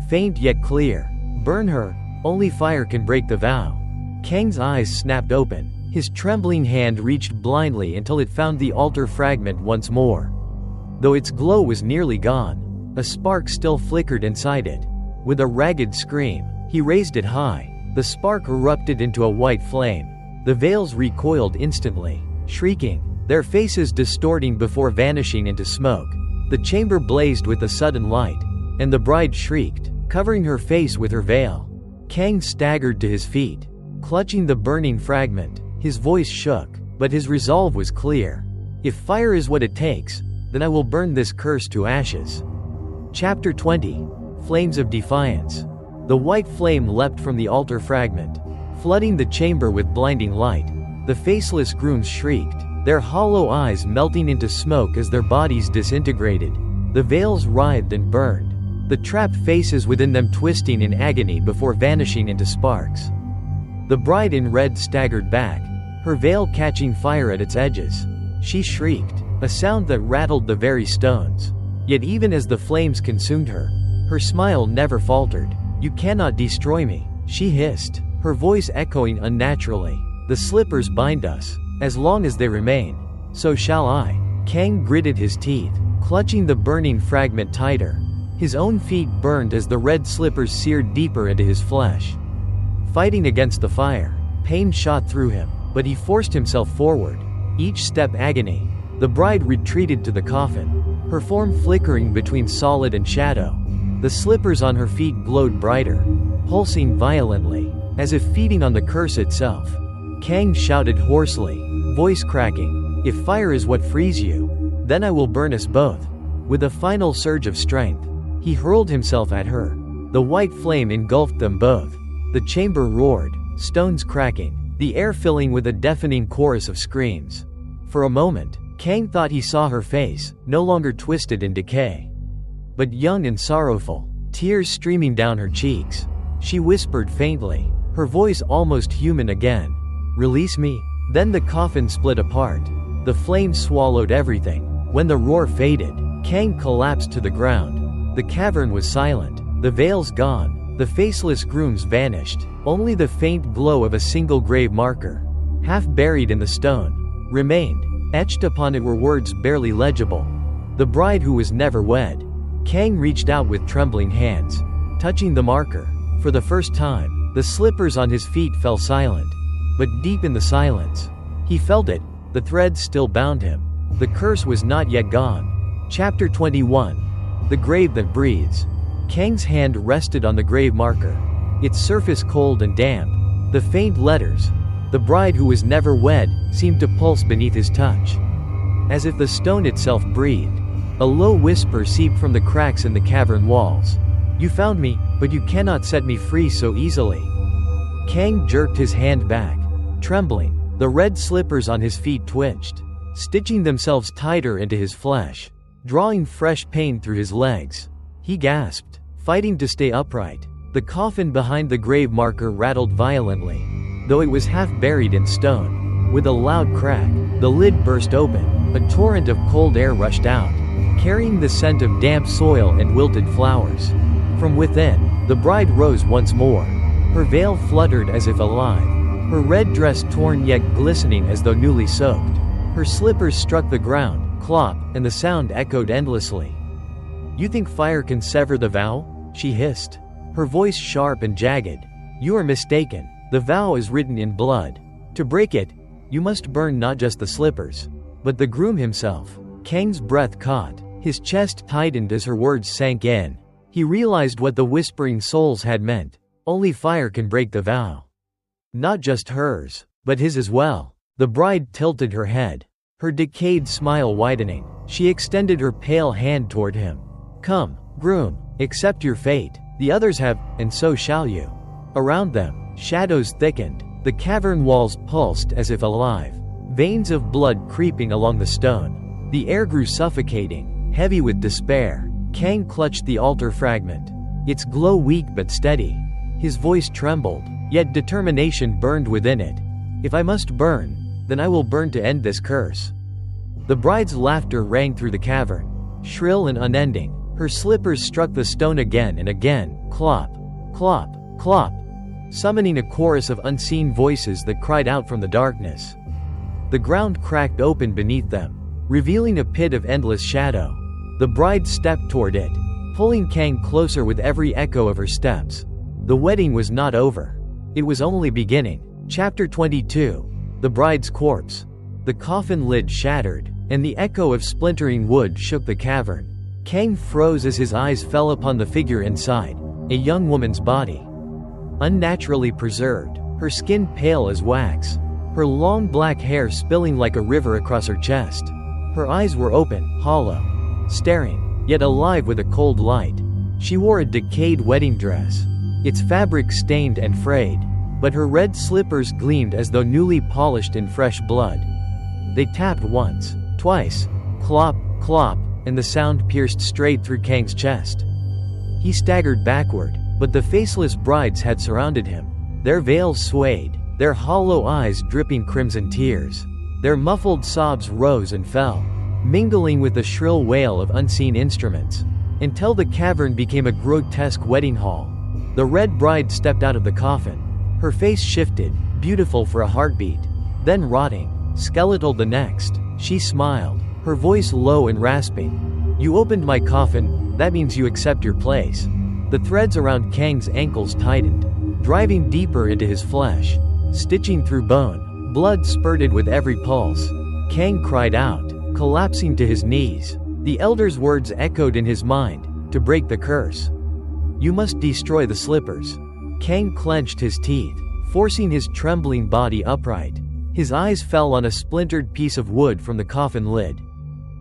Faint yet clear. "Burn her, only fire can break the vow." Kang's eyes snapped open, his trembling hand reached blindly until it found the altar fragment once more. Though its glow was nearly gone, a spark still flickered inside it. With a ragged scream, he raised it high. The spark erupted into a white flame. The veils recoiled instantly, shrieking, their faces distorting before vanishing into smoke. The chamber blazed with a sudden light, and the bride shrieked, covering her face with her veil. Kang staggered to his feet, clutching the burning fragment. His voice shook, but his resolve was clear. "If fire is what it takes, then I will burn this curse to ashes." Chapter 20. Flames of Defiance. The white flame leapt from the altar fragment, flooding the chamber with blinding light. The faceless grooms shrieked, their hollow eyes melting into smoke as their bodies disintegrated. The veils writhed and burned, the trapped faces within them twisting in agony before vanishing into sparks. The bride in red staggered back, her veil catching fire at its edges. She shrieked, a sound that rattled the very stones. Yet even as the flames consumed her, her smile never faltered. You cannot destroy me, she hissed, her voice echoing unnaturally. The slippers bind us. As long as they remain, so shall I. Kang gritted his teeth, clutching the burning fragment tighter. His own feet burned as the red slippers seared deeper into his flesh. Fighting against the fire, pain shot through him, but he forced himself forward. Each step agony. The bride retreated to the coffin, her form flickering between solid and shadow. The slippers on her feet glowed brighter, pulsing violently, as if feeding on the curse itself. Kang shouted hoarsely, voice cracking, "If fire is what frees you, then I will burn us both." With a final surge of strength, he hurled himself at her. The white flame engulfed them both. The chamber roared, stones cracking, the air filling with a deafening chorus of screams. For a moment, Kang thought he saw her face, no longer twisted in decay, but young and sorrowful, tears streaming down her cheeks. She whispered faintly, her voice almost human again, "Release me." Then the coffin split apart. The flame swallowed everything. When the roar faded, Kang collapsed to the ground. The cavern was silent, the veils gone, the faceless grooms vanished. Only the faint glow of a single grave marker, half buried in the stone, remained. Etched upon it were words barely legible. The bride who was never wed. Kang reached out with trembling hands, touching the marker. For the first time, the slippers on his feet fell silent. But deep in the silence, he felt it, the threads still bound him. The curse was not yet gone. Chapter 21. The Grave That Breathes. Kang's hand rested on the grave marker, its surface cold and damp. The faint letters, "The bride who was never wed," seemed to pulse beneath his touch. As if the stone itself breathed. A low whisper seeped from the cracks in the cavern walls. "You found me, but you cannot set me free so easily." Kang jerked his hand back, trembling. The red slippers on his feet twitched, stitching themselves tighter into his flesh, drawing fresh pain through his legs. He gasped, fighting to stay upright. The coffin behind the grave marker rattled violently, though it was half buried in stone. With a loud crack, the lid burst open. A torrent of cold air rushed out, carrying the scent of damp soil and wilted flowers. From within, the bride rose once more. Her veil fluttered as if alive, her red dress torn yet glistening as though newly soaked. Her slippers struck the ground, clop, and the sound echoed endlessly. "You think fire can sever the vow?" she hissed, her voice sharp and jagged. "You are mistaken. The vow is written in blood. To break it, you must burn not just the slippers, but the groom himself." Kang's breath caught, his chest tightened as her words sank in. He realized what the whispering souls had meant. Only fire can break the vow. Not just hers, but his as well. The bride tilted her head, her decayed smile widening. She extended her pale hand toward him. "Come, groom, accept your fate. The others have, and so shall you." Around them, shadows thickened. The cavern walls pulsed as if alive, veins of blood creeping along the stone. The air grew suffocating, heavy with despair. Kang clutched the altar fragment, its glow weak but steady. His voice trembled, yet determination burned within it. "If I must burn, then I will burn to end this curse." The bride's laughter rang through the cavern, shrill and unending. Her slippers struck the stone again and again, clop, clop, clop, summoning a chorus of unseen voices that cried out from the darkness. The ground cracked open beneath them, revealing a pit of endless shadow. The bride stepped toward it, pulling Kang closer with every echo of her steps. The wedding was not over. It was only beginning. Chapter 22. The bride's corpse. The coffin lid shattered, and the echo of splintering wood shook the cavern. Kang froze as his eyes fell upon the figure inside, a young woman's body. Unnaturally preserved, her skin pale as wax, her long black hair spilling like a river across her chest. Her eyes were open, hollow, staring, yet alive with a cold light. She wore a decayed wedding dress, its fabric stained and frayed, but her red slippers gleamed as though newly polished in fresh blood. They tapped once, twice, clop, clop, and the sound pierced straight through Kang's chest. He staggered backward, but the faceless brides had surrounded him. Their veils swayed, their hollow eyes dripping crimson tears. Their muffled sobs rose and fell, mingling with the shrill wail of unseen instruments, until the cavern became a grotesque wedding hall. The red bride stepped out of the coffin. Her face shifted, beautiful for a heartbeat, then rotting, skeletal the next. She smiled, her voice low and rasping. "You opened my coffin, that means you accept your place." The threads around Kang's ankles tightened, driving deeper into his flesh, stitching through bone. Blood spurted with every pulse. Kang cried out, collapsing to his knees. The elder's words echoed in his mind, to break the curse. "You must destroy the slippers." Kang clenched his teeth, forcing his trembling body upright. His eyes fell on a splintered piece of wood from the coffin lid.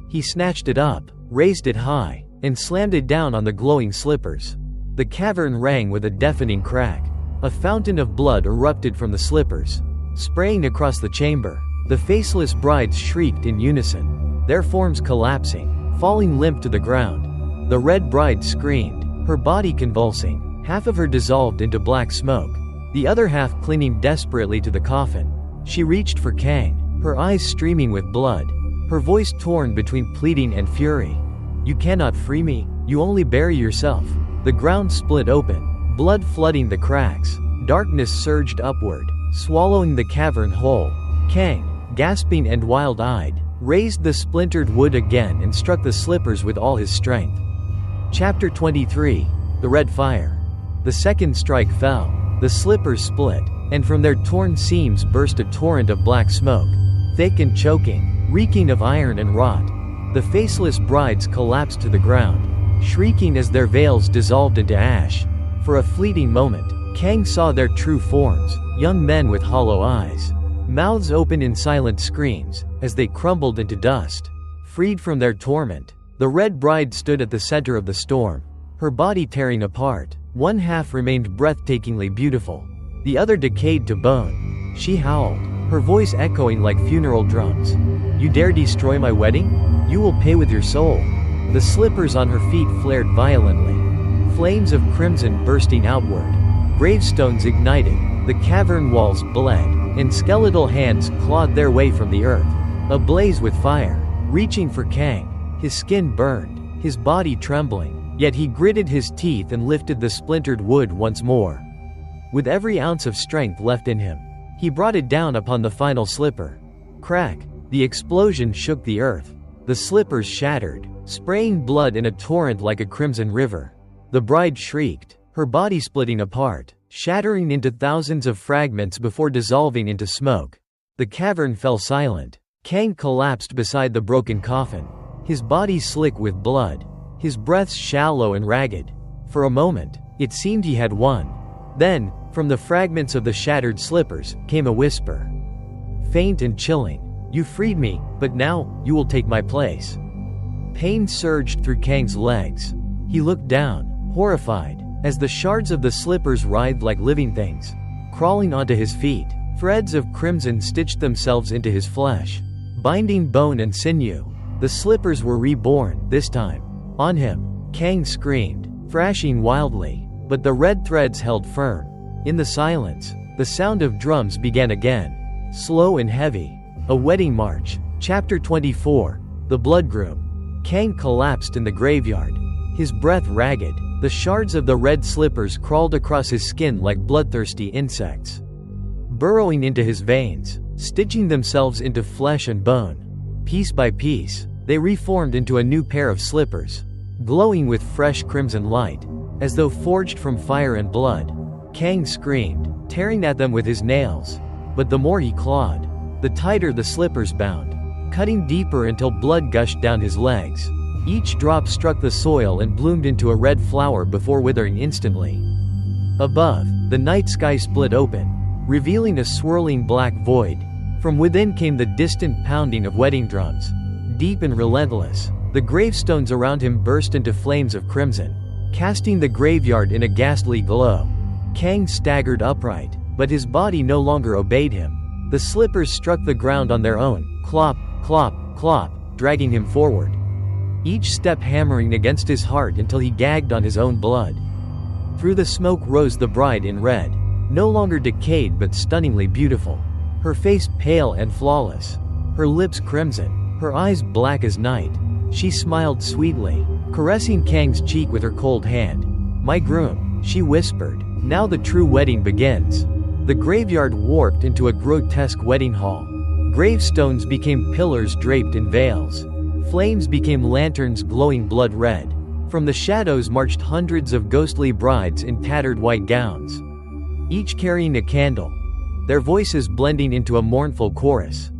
He snatched it up, raised it high, and slammed it down on the glowing slippers. The cavern rang with a deafening crack. A fountain of blood erupted from the slippers, spraying across the chamber. The faceless brides shrieked in unison, their forms collapsing, falling limp to the ground. The red bride screamed, her body convulsing, half of her dissolved into black smoke, the other half clinging desperately to the coffin. She reached for Kang, her eyes streaming with blood, her voice torn between pleading and fury. "You cannot free me, you only bury yourself." The ground split open, blood flooding the cracks. Darkness surged upward, swallowing the cavern whole. Kang, gasping and wild-eyed, raised the splintered wood again and struck the slippers with all his strength. Chapter 23. The Red Fire. The second strike fell. The slippers split, and from their torn seams burst a torrent of black smoke, thick and choking, reeking of iron and rot. The faceless brides collapsed to the ground, shrieking as their veils dissolved into ash. For a fleeting moment, Kang saw their true forms, young men with hollow eyes, mouths open in silent screams, as they crumbled into dust. Freed from their torment, the red bride stood at the center of the storm, her body tearing apart. One half remained breathtakingly beautiful, the other decayed to bone. She howled, her voice echoing like funeral drums. "You dare destroy my wedding? You will pay with your soul." The slippers on her feet flared violently, flames of crimson bursting outward. Gravestones ignited, the cavern walls bled, and skeletal hands clawed their way from the earth, ablaze with fire, reaching for Kang. His skin burned, his body trembling, yet he gritted his teeth and lifted the splintered wood once more. With every ounce of strength left in him, he brought it down upon the final slipper. Crack! The explosion shook the earth. The slippers shattered, spraying blood in a torrent like a crimson river. The bride shrieked, her body splitting apart, shattering into thousands of fragments before dissolving into smoke. The cavern fell silent. Kang collapsed beside the broken coffin, his body slick with blood, his breaths shallow and ragged. For a moment, it seemed he had won. Then, from the fragments of the shattered slippers, came a whisper. Faint and chilling. "You freed me, but now, you will take my place." Pain surged through Kang's legs. He looked down, horrified, as the shards of the slippers writhed like living things, crawling onto his feet. Threads of crimson stitched themselves into his flesh, binding bone and sinew. The slippers were reborn, this time. On him, Kang screamed, thrashing wildly, but the red threads held firm. In the silence, the sound of drums began again, slow and heavy. A wedding march. Chapter 24. The Bloodgroom. Kang collapsed in the graveyard, his breath ragged. The shards of the red slippers crawled across his skin like bloodthirsty insects, burrowing into his veins, stitching themselves into flesh and bone. Piece by piece, they reformed into a new pair of slippers, glowing with fresh crimson light, as though forged from fire and blood. Kang screamed, tearing at them with his nails. But the more he clawed, the tighter the slippers bound, cutting deeper until blood gushed down his legs. Each drop struck the soil and bloomed into a red flower before withering instantly. Above, the night sky split open, revealing a swirling black void. From within came the distant pounding of wedding drums, deep and relentless. The gravestones around him burst into flames of crimson, casting the graveyard in a ghastly glow. Kang staggered upright, but his body no longer obeyed him. The slippers struck the ground on their own, clop, clop, clop, dragging him forward, each step hammering against his heart until he gagged on his own blood. Through the smoke rose the bride in red, no longer decayed but stunningly beautiful, her face pale and flawless, her lips crimson, her eyes black as night. She smiled sweetly, caressing Kang's cheek with her cold hand. "My groom," she whispered, Now the true wedding begins. The graveyard warped into a grotesque wedding hall. Gravestones became pillars draped in veils. Flames became lanterns glowing blood red. From the shadows marched hundreds of ghostly brides in tattered white gowns, each carrying a candle, their voices blending into a mournful chorus.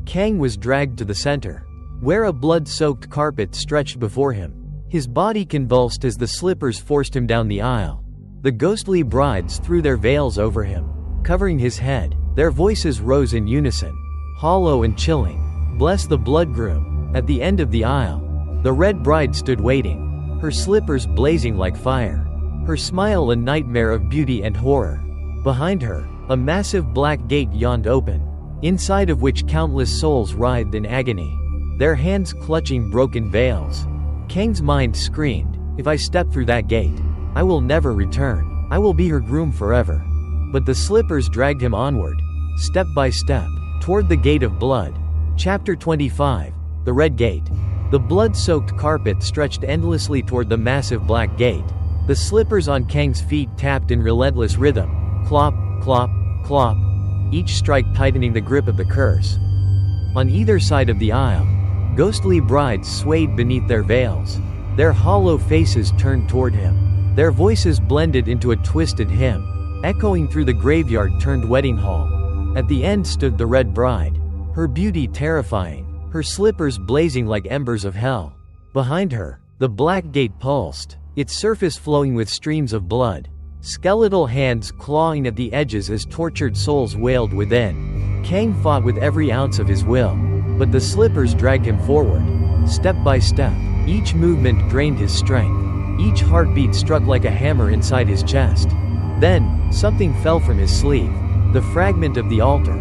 Kang was dragged to the center, where a blood-soaked carpet stretched before him. His body convulsed as the slippers forced him down the aisle. The ghostly brides threw their veils over him, covering his head. Their voices rose in unison, hollow and chilling. "Bless the blood groom." At the end of the aisle, the red bride stood waiting, her slippers blazing like fire, her smile a nightmare of beauty and horror. Behind her, a massive black gate yawned open, inside of which countless souls writhed in agony, their hands clutching broken veils. Kang's mind screamed, "If I step through that gate, I will never return. I will be her groom forever." But the slippers dragged him onward, step by step, toward the gate of blood. Chapter 25. The Red Gate. The blood-soaked carpet stretched endlessly toward the massive black gate. The slippers on Kang's feet tapped in relentless rhythm. Clop, clop, clop, each strike tightening the grip of the curse. On either side of the aisle, ghostly brides swayed beneath their veils, their hollow faces turned toward him. Their voices blended into a twisted hymn, echoing through the graveyard-turned wedding hall. At the end stood the red bride, her beauty terrifying, her slippers blazing like embers of hell. Behind her, the black gate pulsed, its surface flowing with streams of blood, skeletal hands clawing at the edges as tortured souls wailed within. Kang fought with every ounce of his will, but the slippers dragged him forward, step by step. Each movement drained his strength, each heartbeat struck like a hammer inside his chest. Then, something fell from his sleeve, the fragment of the altar.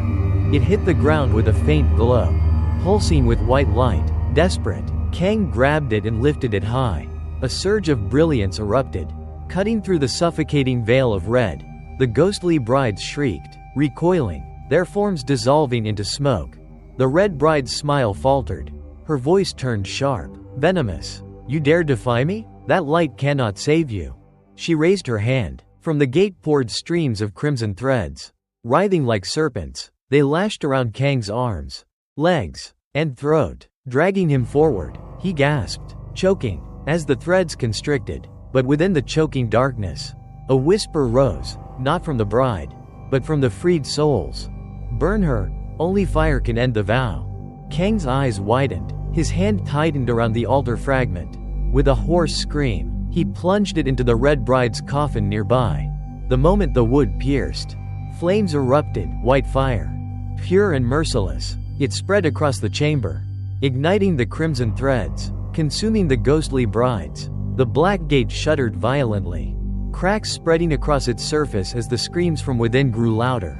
It hit the ground with a faint glow, pulsing with white light. Desperate, Kang grabbed it and lifted it high. A surge of brilliance erupted, cutting through the suffocating veil of red. The ghostly brides shrieked, recoiling, their forms dissolving into smoke. The red bride's smile faltered. Her voice turned sharp, venomous. "You dare defy me? That light cannot save you." She raised her hand. From the gate poured streams of crimson threads. Writhing like serpents, they lashed around Kang's arms, legs, and throat, dragging him forward. He gasped, choking, as the threads constricted. But within the choking darkness, a whisper rose, not from the bride, but from the freed souls. "Burn her, only fire can end the vow." Kang's eyes widened, his hand tightened around the altar fragment. With a hoarse scream, he plunged it into the red bride's coffin nearby. The moment the wood pierced, flames erupted, white fire, pure and merciless. It spread across the chamber, igniting the crimson threads, consuming the ghostly brides. The black gate shuddered violently, cracks spreading across its surface as the screams from within grew louder.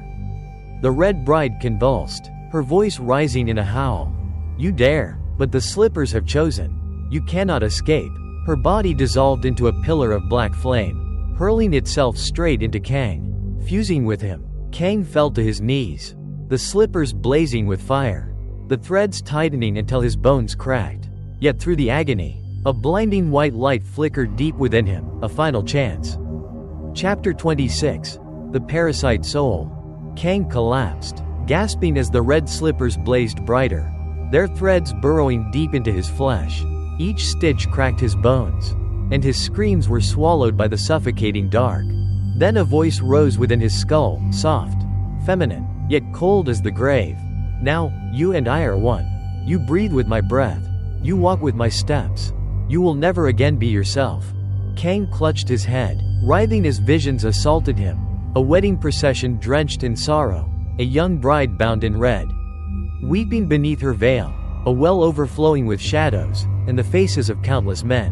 The red bride convulsed, her voice rising in a howl. "You dare, but the slippers have chosen. You cannot escape." Her body dissolved into a pillar of black flame, hurling itself straight into Kang. Fusing with him, Kang fell to his knees, the slippers blazing with fire, the threads tightening until his bones cracked. Yet through the agony, a blinding white light flickered deep within him, a final chance. Chapter 26. The Parasite Soul. Kang collapsed, gasping as the red slippers blazed brighter, their threads burrowing deep into his flesh. Each stitch cracked his bones, and his screams were swallowed by the suffocating dark. Then a voice rose within his skull, soft, feminine, yet cold as the grave. "Now, you and I are one. You breathe with my breath. You walk with my steps. You will never again be yourself." Kang clutched his head, writhing as visions assaulted him. A wedding procession drenched in sorrow, a young bride bound in red, weeping beneath her veil, a well overflowing with shadows, and the faces of countless men,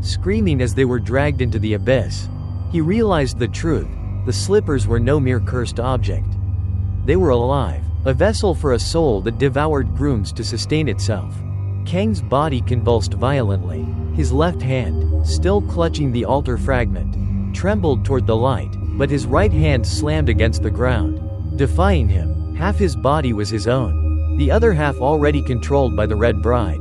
screaming as they were dragged into the abyss. He realized the truth. The slippers were no mere cursed object. They were alive, a vessel for a soul that devoured grooms to sustain itself. Kang's body convulsed violently. His left hand, still clutching the altar fragment, trembled toward the light, but his right hand slammed against the ground, defying him. Half his body was his own, the other half already controlled by the red bride.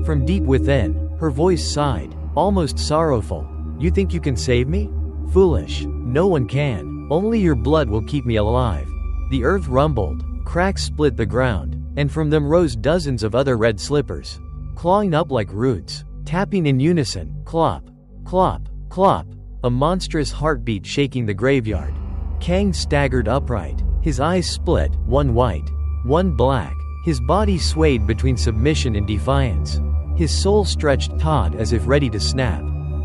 From deep within, her voice sighed, almost sorrowful. "You think you can save me? Foolish. No one can. Only your blood will keep me alive. The earth rumbled. Cracks split the ground, and from them rose dozens of other red slippers, clawing up like roots, tapping in unison, clop, clop, clop, a monstrous heartbeat shaking the graveyard. Kang staggered upright, his eyes split, one white, one black, his body swayed between submission and defiance. His soul stretched taut as if ready to snap.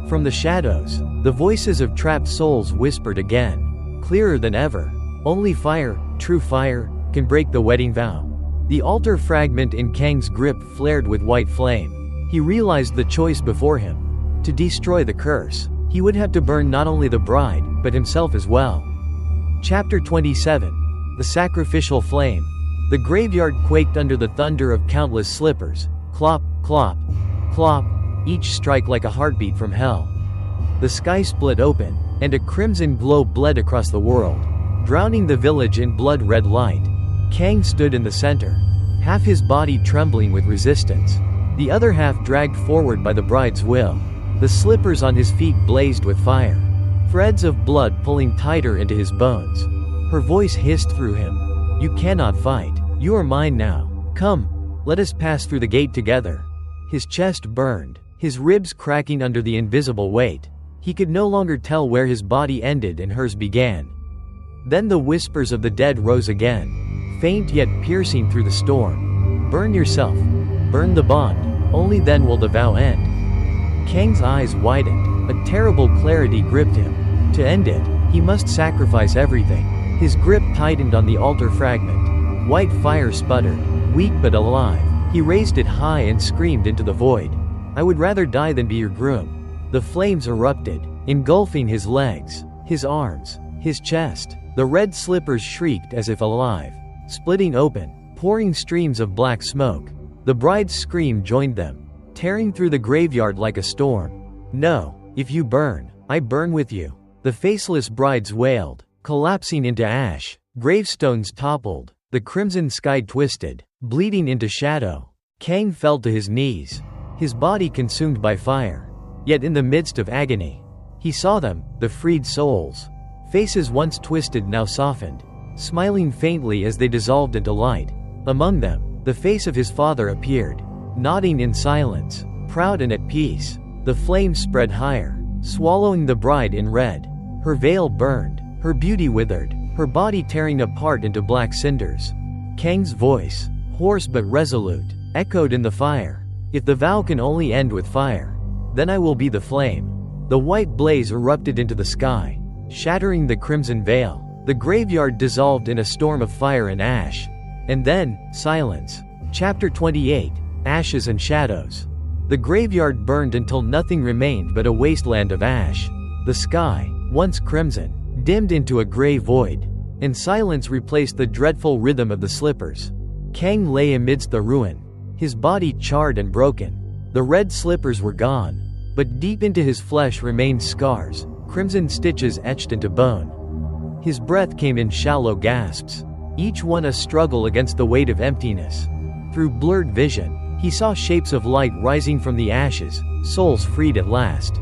From the shadows, the voices of trapped souls whispered again, clearer than ever. Only fire, true fire, can break the wedding vow. The altar fragment in Kang's grip flared with white flame. He realized the choice before him. To destroy the curse, he would have to burn not only the bride, but himself as well. Chapter 27. The Sacrificial Flame. The graveyard quaked under the thunder of countless slippers. Clop, clop, clop, each strike like a heartbeat from hell. The sky split open, and a crimson glow bled across the world, drowning the village in blood-red light. Kang stood in the center, half his body trembling with resistance, the other half dragged forward by the bride's will. The slippers on his feet blazed with fire, threads of blood pulling tighter into his bones. Her voice hissed through him. You cannot fight. You are mine now. Come, let us pass through the gate together. His chest burned, his ribs cracking under the invisible weight. He could no longer tell where his body ended and hers began. Then the whispers of the dead rose again, faint yet piercing through the storm. Burn yourself. Burn the bond. Only then will the vow end. Kang's eyes widened. A terrible clarity gripped him. To end it, he must sacrifice everything. His grip tightened on the altar fragment. White fire sputtered, weak but alive. He raised it high and screamed into the void. I would rather die than be your groom. The flames erupted, engulfing his legs, his arms, his chest. The red slippers shrieked as if alive, splitting open, pouring streams of black smoke. The bride's scream joined them, tearing through the graveyard like a storm. No, if you burn, I burn with you. The faceless brides wailed, collapsing into ash. Gravestones toppled, the crimson sky twisted, bleeding into shadow. Kang fell to his knees, his body consumed by fire. Yet in the midst of agony, he saw them, the freed souls. Faces once twisted now softened, smiling faintly as they dissolved into light. Among them, the face of his father appeared, nodding in silence, proud and at peace. The flames spread higher, swallowing the bride in red. Her veil burned, her beauty withered, her body tearing apart into black cinders. Kang's voice, hoarse but resolute, echoed in the fire. If the vow can only end with fire, then I will be the flame. The white blaze erupted into the sky, shattering the crimson veil. The graveyard dissolved in a storm of fire and ash. And then, silence. Chapter 28. Ashes and Shadows. The graveyard burned until nothing remained but a wasteland of ash. The sky, once crimson, dimmed into a gray void, and silence replaced the dreadful rhythm of the slippers. Kang lay amidst the ruin, his body charred and broken. The red slippers were gone, but deep into his flesh remained scars, crimson stitches etched into bone. His breath came in shallow gasps, each one a struggle against the weight of emptiness. Through blurred vision, he saw shapes of light rising from the ashes, souls freed at last.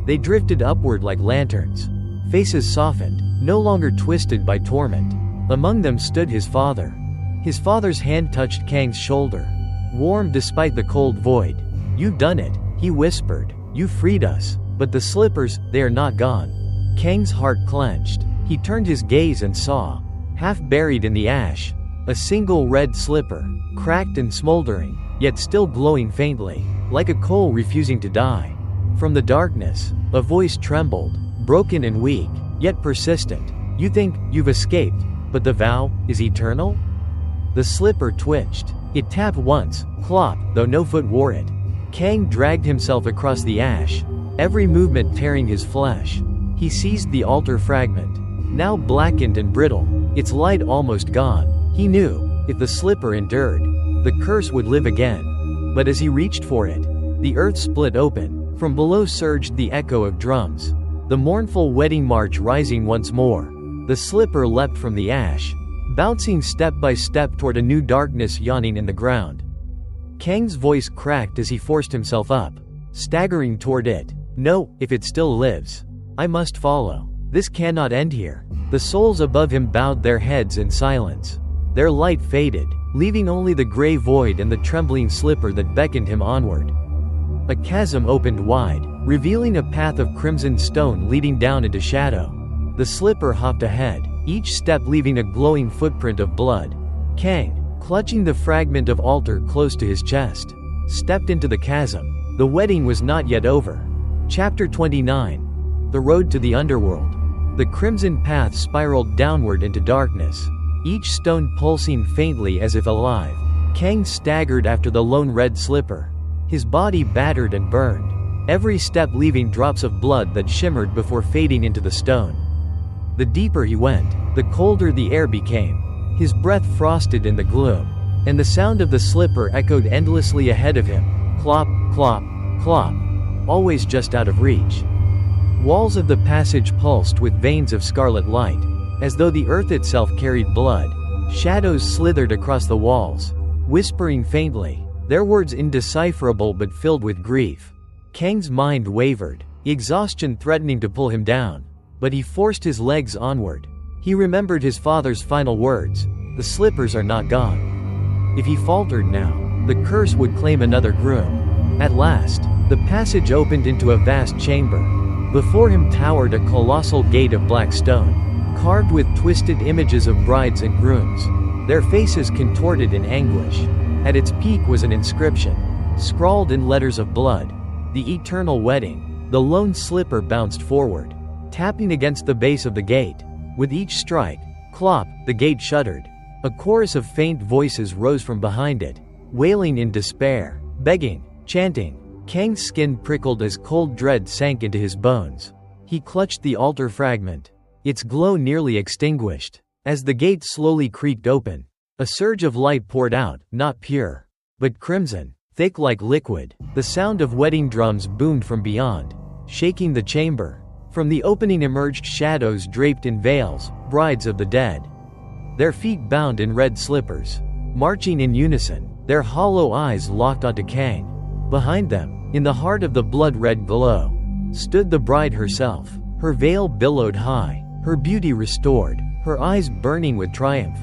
They drifted upward like lanterns, faces softened, no longer twisted by torment. Among them stood his father. His father's hand touched Kang's shoulder, warm despite the cold void. You've done it, he whispered. You freed us. But the slippers, they are not gone. Kang's heart clenched. He turned his gaze and saw, half buried in the ash, a single red slipper, cracked and smoldering, yet still glowing faintly, like a coal refusing to die. From the darkness, a voice trembled, broken and weak, yet persistent. You think you've escaped, but the vow is eternal? The slipper twitched. It tapped once, clop, though no foot wore it. Kang dragged himself across the ash, every movement tearing his flesh. He seized the altar fragment, now blackened and brittle, its light almost gone. He knew, if the slipper endured, the curse would live again. But as he reached for it, the earth split open. From below surged the echo of drums, the mournful wedding march rising once more. The slipper leapt from the ash, bouncing step by step toward a new darkness yawning in the ground. Kang's voice cracked as he forced himself up, staggering toward it. No, if it still lives. I must follow. This cannot end here. The souls above him bowed their heads in silence. Their light faded, leaving only the gray void and the trembling slipper that beckoned him onward. A chasm opened wide, revealing a path of crimson stone leading down into shadow. The slipper hopped ahead, each step leaving a glowing footprint of blood. Kang, clutching the fragment of altar close to his chest, stepped into the chasm. The wedding was not yet over. Chapter 29. The Road to the Underworld. The crimson path spiraled downward into darkness, each stone pulsing faintly as if alive. Kang staggered after the lone red slipper, his body battered and burned, every step leaving drops of blood that shimmered before fading into the stone. The deeper he went, the colder the air became. His breath frosted in the gloom, and the sound of the slipper echoed endlessly ahead of him. Clop, clop, clop, always just out of reach. Walls of the passage pulsed with veins of scarlet light, as though the earth itself carried blood. Shadows slithered across the walls, whispering faintly, their words indecipherable but filled with grief. Kang's mind wavered, exhaustion threatening to pull him down, but he forced his legs onward. He remembered his father's final words, "The slippers are not gone." If he faltered now, the curse would claim another groom. At last, the passage opened into a vast chamber. Before him towered a colossal gate of black stone, carved with twisted images of brides and grooms, their faces contorted in anguish. At its peak was an inscription, scrawled in letters of blood, "The Eternal Wedding." The lone slipper bounced forward, tapping against the base of the gate. With each strike, clop, the gate shuddered. A chorus of faint voices rose from behind it, wailing in despair, begging, chanting. Kang's skin prickled as cold dread sank into his bones. He clutched the altar fragment, its glow nearly extinguished. As the gate slowly creaked open, a surge of light poured out, not pure, but crimson, thick like liquid. The sound of wedding drums boomed from beyond, shaking the chamber. From the opening emerged shadows draped in veils, brides of the dead. Their feet bound in red slippers, marching in unison, their hollow eyes locked onto Kang. Behind them, in the heart of the blood-red glow, stood the bride herself, her veil billowed high, her beauty restored, her eyes burning with triumph.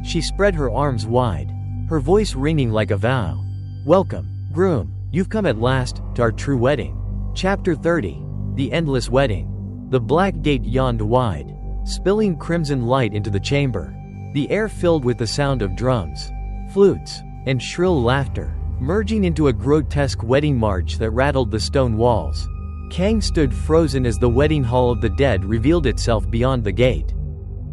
She spread her arms wide, her voice ringing like a vow. "Welcome, groom, you've come at last, to our true wedding." Chapter 30. The Endless Wedding. The black gate yawned wide, spilling crimson light into the chamber. The air filled with the sound of drums, flutes, and shrill laughter, merging into a grotesque wedding march that rattled the stone walls. Kang stood frozen as the wedding hall of the dead revealed itself beyond the gate.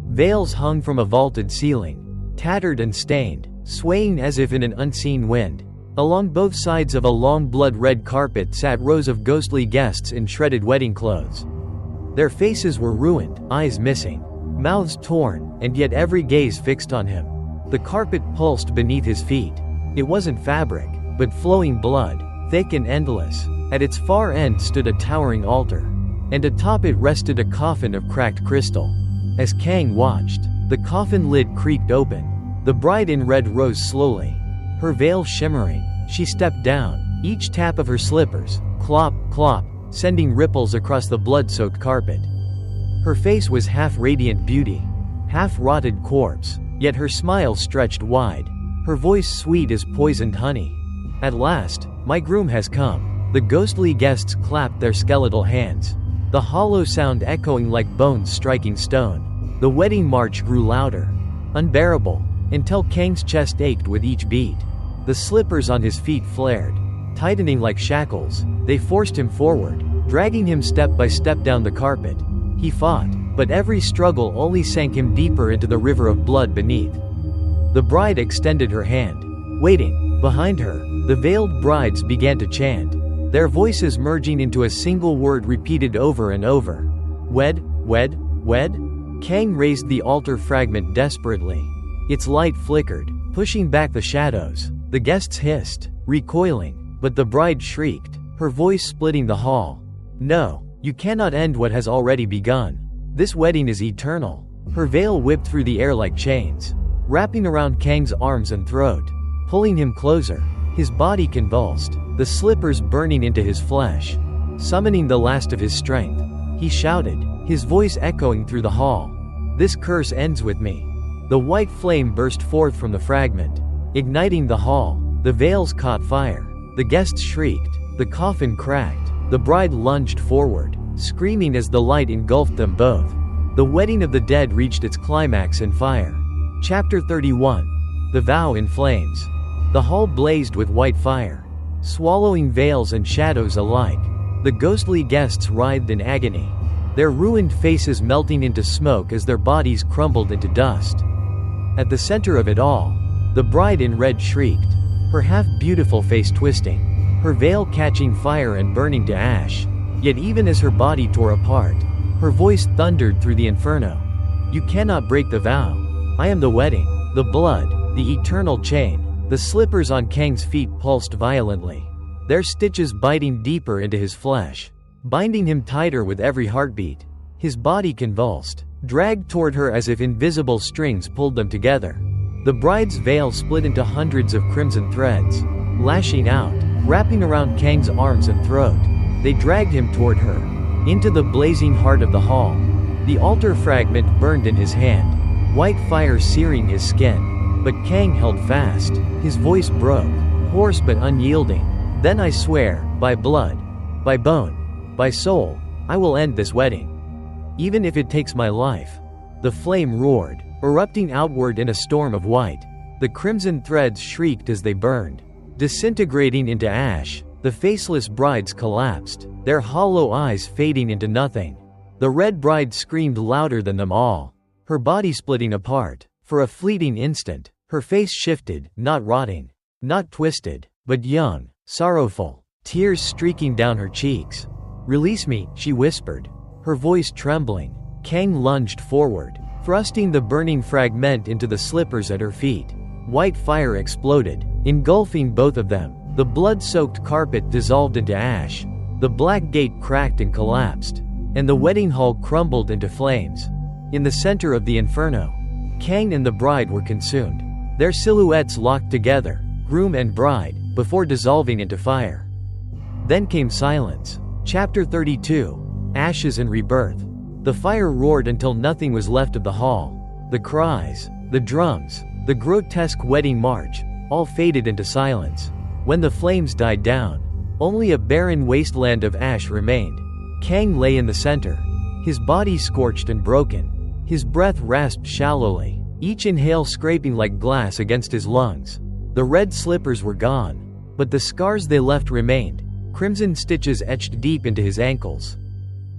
Veils hung from a vaulted ceiling, tattered and stained, swaying as if in an unseen wind. Along both sides of a long blood-red carpet sat rows of ghostly guests in shredded wedding clothes. Their faces were ruined, eyes missing, mouths torn, and yet every gaze fixed on him. The carpet pulsed beneath his feet. It wasn't fabric, but flowing blood, thick and endless. At its far end stood a towering altar, and atop it rested a coffin of cracked crystal. As Kang watched, the coffin lid creaked open. The bride in red rose slowly, her veil shimmering. She stepped down, each tap of her slippers, clop, clop, sending ripples across the blood-soaked carpet. Her face was half radiant beauty, half rotted corpse, yet her smile stretched wide, her voice sweet as poisoned honey. "At last, my groom has come." The ghostly guests clapped their skeletal hands, the hollow sound echoing like bones striking stone. The wedding march grew louder, unbearable, until Kang's chest ached with each beat. The slippers on his feet flared, tightening like shackles. They forced him forward, dragging him step by step down the carpet. He fought, but every struggle only sank him deeper into the river of blood beneath. The bride extended her hand, waiting. Behind her, the veiled brides began to chant, their voices merging into a single word repeated over and over. "Wed, wed, wed?" Kang raised the altar fragment desperately. Its light flickered, pushing back the shadows. The guests hissed, recoiling, but the bride shrieked, her voice splitting the hall. "No, you cannot end what has already begun. This wedding is eternal." Her veil whipped through the air like chains, wrapping around Kang's arms and throat, pulling him closer. His body convulsed, the slippers burning into his flesh, summoning the last of his strength. he shouted, his voice echoing through the hall. "This curse ends with me." The white flame burst forth from the fragment, igniting the hall. The veils caught fire. The guests shrieked. The coffin cracked. The bride lunged forward, screaming as the light engulfed them both. The wedding of the dead reached its climax in fire. Chapter 31. The Vow in Flames. The hall blazed with white fire, swallowing veils and shadows alike. The ghostly guests writhed in agony, their ruined faces melting into smoke as their bodies crumbled into dust. At the center of it all, the bride in red shrieked, her half-beautiful face twisting, her veil catching fire and burning to ash. Yet even as her body tore apart, her voice thundered through the inferno. "You cannot break the vow. I am the wedding, the blood, the eternal chain." The slippers on Kang's feet pulsed violently, their stitches biting deeper into his flesh, binding him tighter with every heartbeat. His body convulsed, dragged toward her as if invisible strings pulled them together. The bride's veil split into hundreds of crimson threads, lashing out, wrapping around Kang's arms and throat. They dragged him toward her, into the blazing heart of the hall. The altar fragment burned in his hand, white fire searing his skin. But Kang held fast. His voice broke, hoarse but unyielding. "Then I swear, by blood, by bone, by soul, I will end this wedding. Even if it takes my life." The flame roared, erupting outward in a storm of white. The crimson threads shrieked as they burned, disintegrating into ash. The faceless brides collapsed, their hollow eyes fading into nothing. The red bride screamed louder than them all, her body splitting apart. For a fleeting instant, her face shifted, not rotting, not twisted, but young, sorrowful, tears streaking down her cheeks. "Release me," she whispered, her voice trembling. Kang lunged forward, thrusting the burning fragment into the slippers at her feet. White fire exploded, engulfing both of them. The blood-soaked carpet dissolved into ash. The black gate cracked and collapsed, and the wedding hall crumbled into flames. In the center of the inferno, Kang and the bride were consumed, their silhouettes locked together, groom and bride, before dissolving into fire. Then came silence. Chapter 32. Ashes and Rebirth. The fire roared until nothing was left of the hall. The cries, the drums, the grotesque wedding march, all faded into silence. When the flames died down, only a barren wasteland of ash remained. Kang lay in the center, his body scorched and broken. His breath rasped shallowly, each inhale scraping like glass against his lungs. The red slippers were gone, but the scars they left remained, crimson stitches etched deep into his ankles.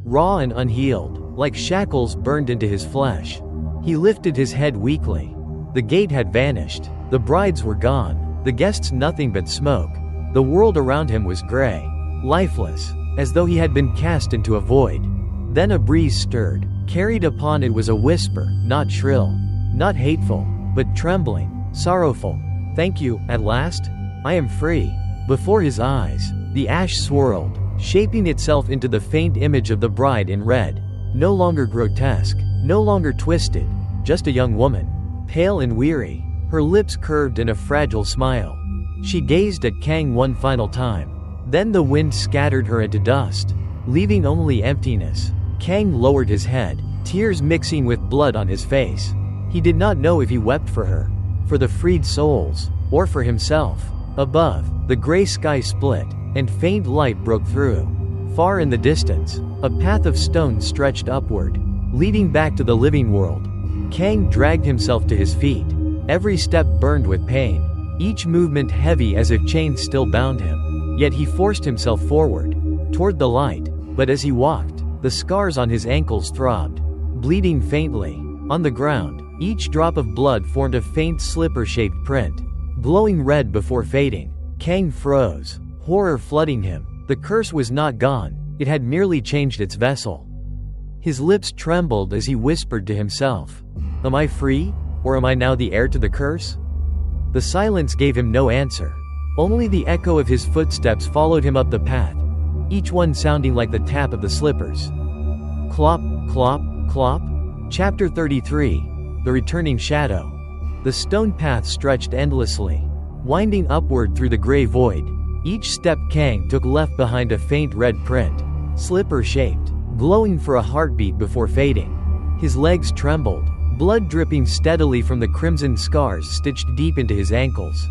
Raw and unhealed, like shackles burned into his flesh. He lifted his head weakly. The gate had vanished, the brides were gone, the guests nothing but smoke. The world around him was gray, lifeless, as though he had been cast into a void. Then a breeze stirred. Carried upon it was a whisper, not shrill, not hateful, but trembling, sorrowful. "Thank you, at last? I am free." Before his eyes, the ash swirled, shaping itself into the faint image of the bride in red. No longer grotesque, no longer twisted, just a young woman, pale and weary, her lips curved in a fragile smile. She gazed at Kang one final time. Then the wind scattered her into dust, leaving only emptiness. Kang lowered his head, tears mixing with blood on his face. He did not know if he wept for her, for the freed souls, or for himself. Above, the gray sky split, and faint light broke through. Far in the distance, a path of stone stretched upward, leading back to the living world. Kang dragged himself to his feet. Every step burned with pain, each movement heavy as if chains still bound him. Yet he forced himself forward, toward the light. But as he walked, the scars on his ankles throbbed, bleeding faintly. On the ground, each drop of blood formed a faint slipper-shaped print, glowing red before fading. Kang froze, horror flooding him. The curse was not gone, it had merely changed its vessel. His lips trembled as he whispered to himself, "Am I free, or am I now the heir to the curse?" The silence gave him no answer. Only the echo of his footsteps followed him up the path, each one sounding like the tap of the slippers. Clop, clop, clop. Chapter 33. The Returning Shadow. The stone path stretched endlessly, winding upward through the gray void. Each step Kang took left behind a faint red print, slipper-shaped, glowing for a heartbeat before fading. His legs trembled, blood dripping steadily from the crimson scars stitched deep into his ankles.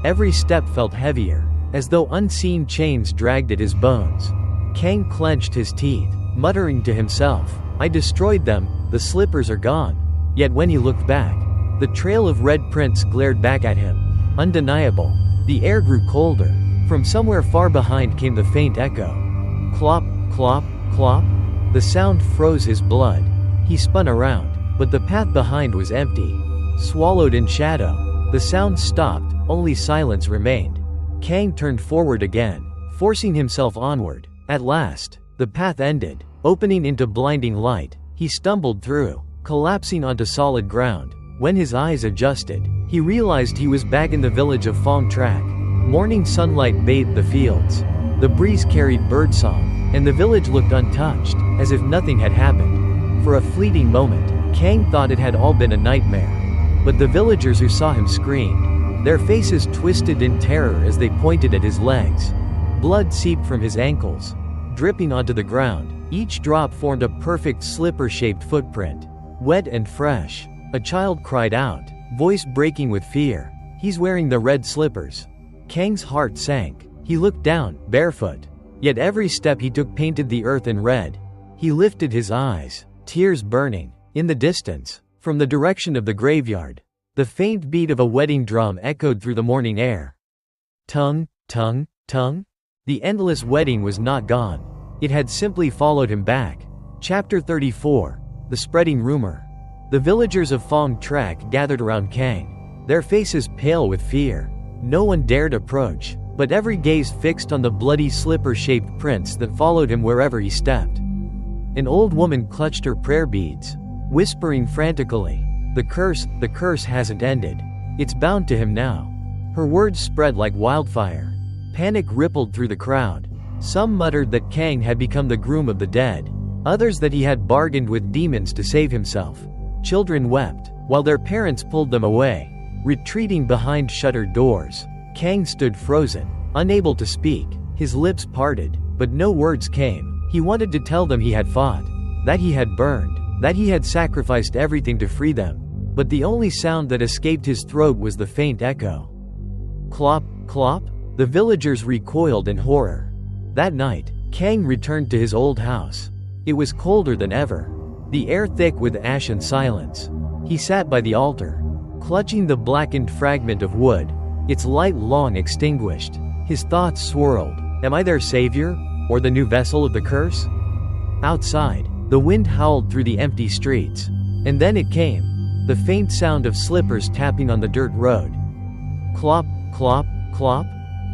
Every step felt heavier, as though unseen chains dragged at his bones. Kang clenched his teeth, muttering to himself, "I destroyed them, the slippers are gone." Yet when he looked back, the trail of red prints glared back at him. Undeniable. The air grew colder. From somewhere far behind came the faint echo. Clop, clop, clop. The sound froze his blood. He spun around, but the path behind was empty. Swallowed in shadow, the sound stopped, only silence remained. Kang turned forward again, forcing himself onward. At last, the path ended, opening into blinding light. He stumbled through, collapsing onto solid ground. When his eyes adjusted, he realized he was back in the village of Phong Track. Morning sunlight bathed the fields. The breeze carried birdsong, and the village looked untouched, as if nothing had happened. For a fleeting moment, Kang thought it had all been a nightmare. But the villagers who saw him screamed. Their faces twisted in terror as they pointed at his legs. Blood seeped from his ankles, dripping onto the ground. Each drop formed a perfect slipper-shaped footprint. Wet and fresh. A child cried out, voice breaking with fear. "He's wearing the red slippers." Kang's heart sank. He looked down, barefoot. Yet every step he took painted the earth in red. He lifted his eyes, tears burning. In the distance, from the direction of the graveyard, the faint beat of a wedding drum echoed through the morning air. Tung, tung, tung. The endless wedding was not gone. It had simply followed him back. Chapter 34. The Spreading Rumor. The villagers of Phong Track gathered around Kang, their faces pale with fear. No one dared approach, but every gaze fixed on the bloody slipper-shaped prints that followed him wherever he stepped. An old woman clutched her prayer beads, whispering frantically, the curse hasn't ended. It's bound to him now." Her words spread like wildfire. Panic rippled through the crowd. Some muttered that Kang had become the groom of the dead, others that he had bargained with demons to save himself. Children wept, while their parents pulled them away, retreating behind shuttered doors. Kang stood frozen, unable to speak. His lips parted, but no words came. He wanted to tell them he had fought, that he had burned, that he had sacrificed everything to free them. But the only sound that escaped his throat was the faint echo. Clop, clop. The villagers recoiled in horror. That night, Kang returned to his old house. It was colder than ever, the air thick with ash and silence. He sat by the altar, clutching the blackened fragment of wood, its light long extinguished. His thoughts swirled. Am I their savior, or the new vessel of the curse? Outside, the wind howled through the empty streets. And then it came, the faint sound of slippers tapping on the dirt road. Clop, clop, clop.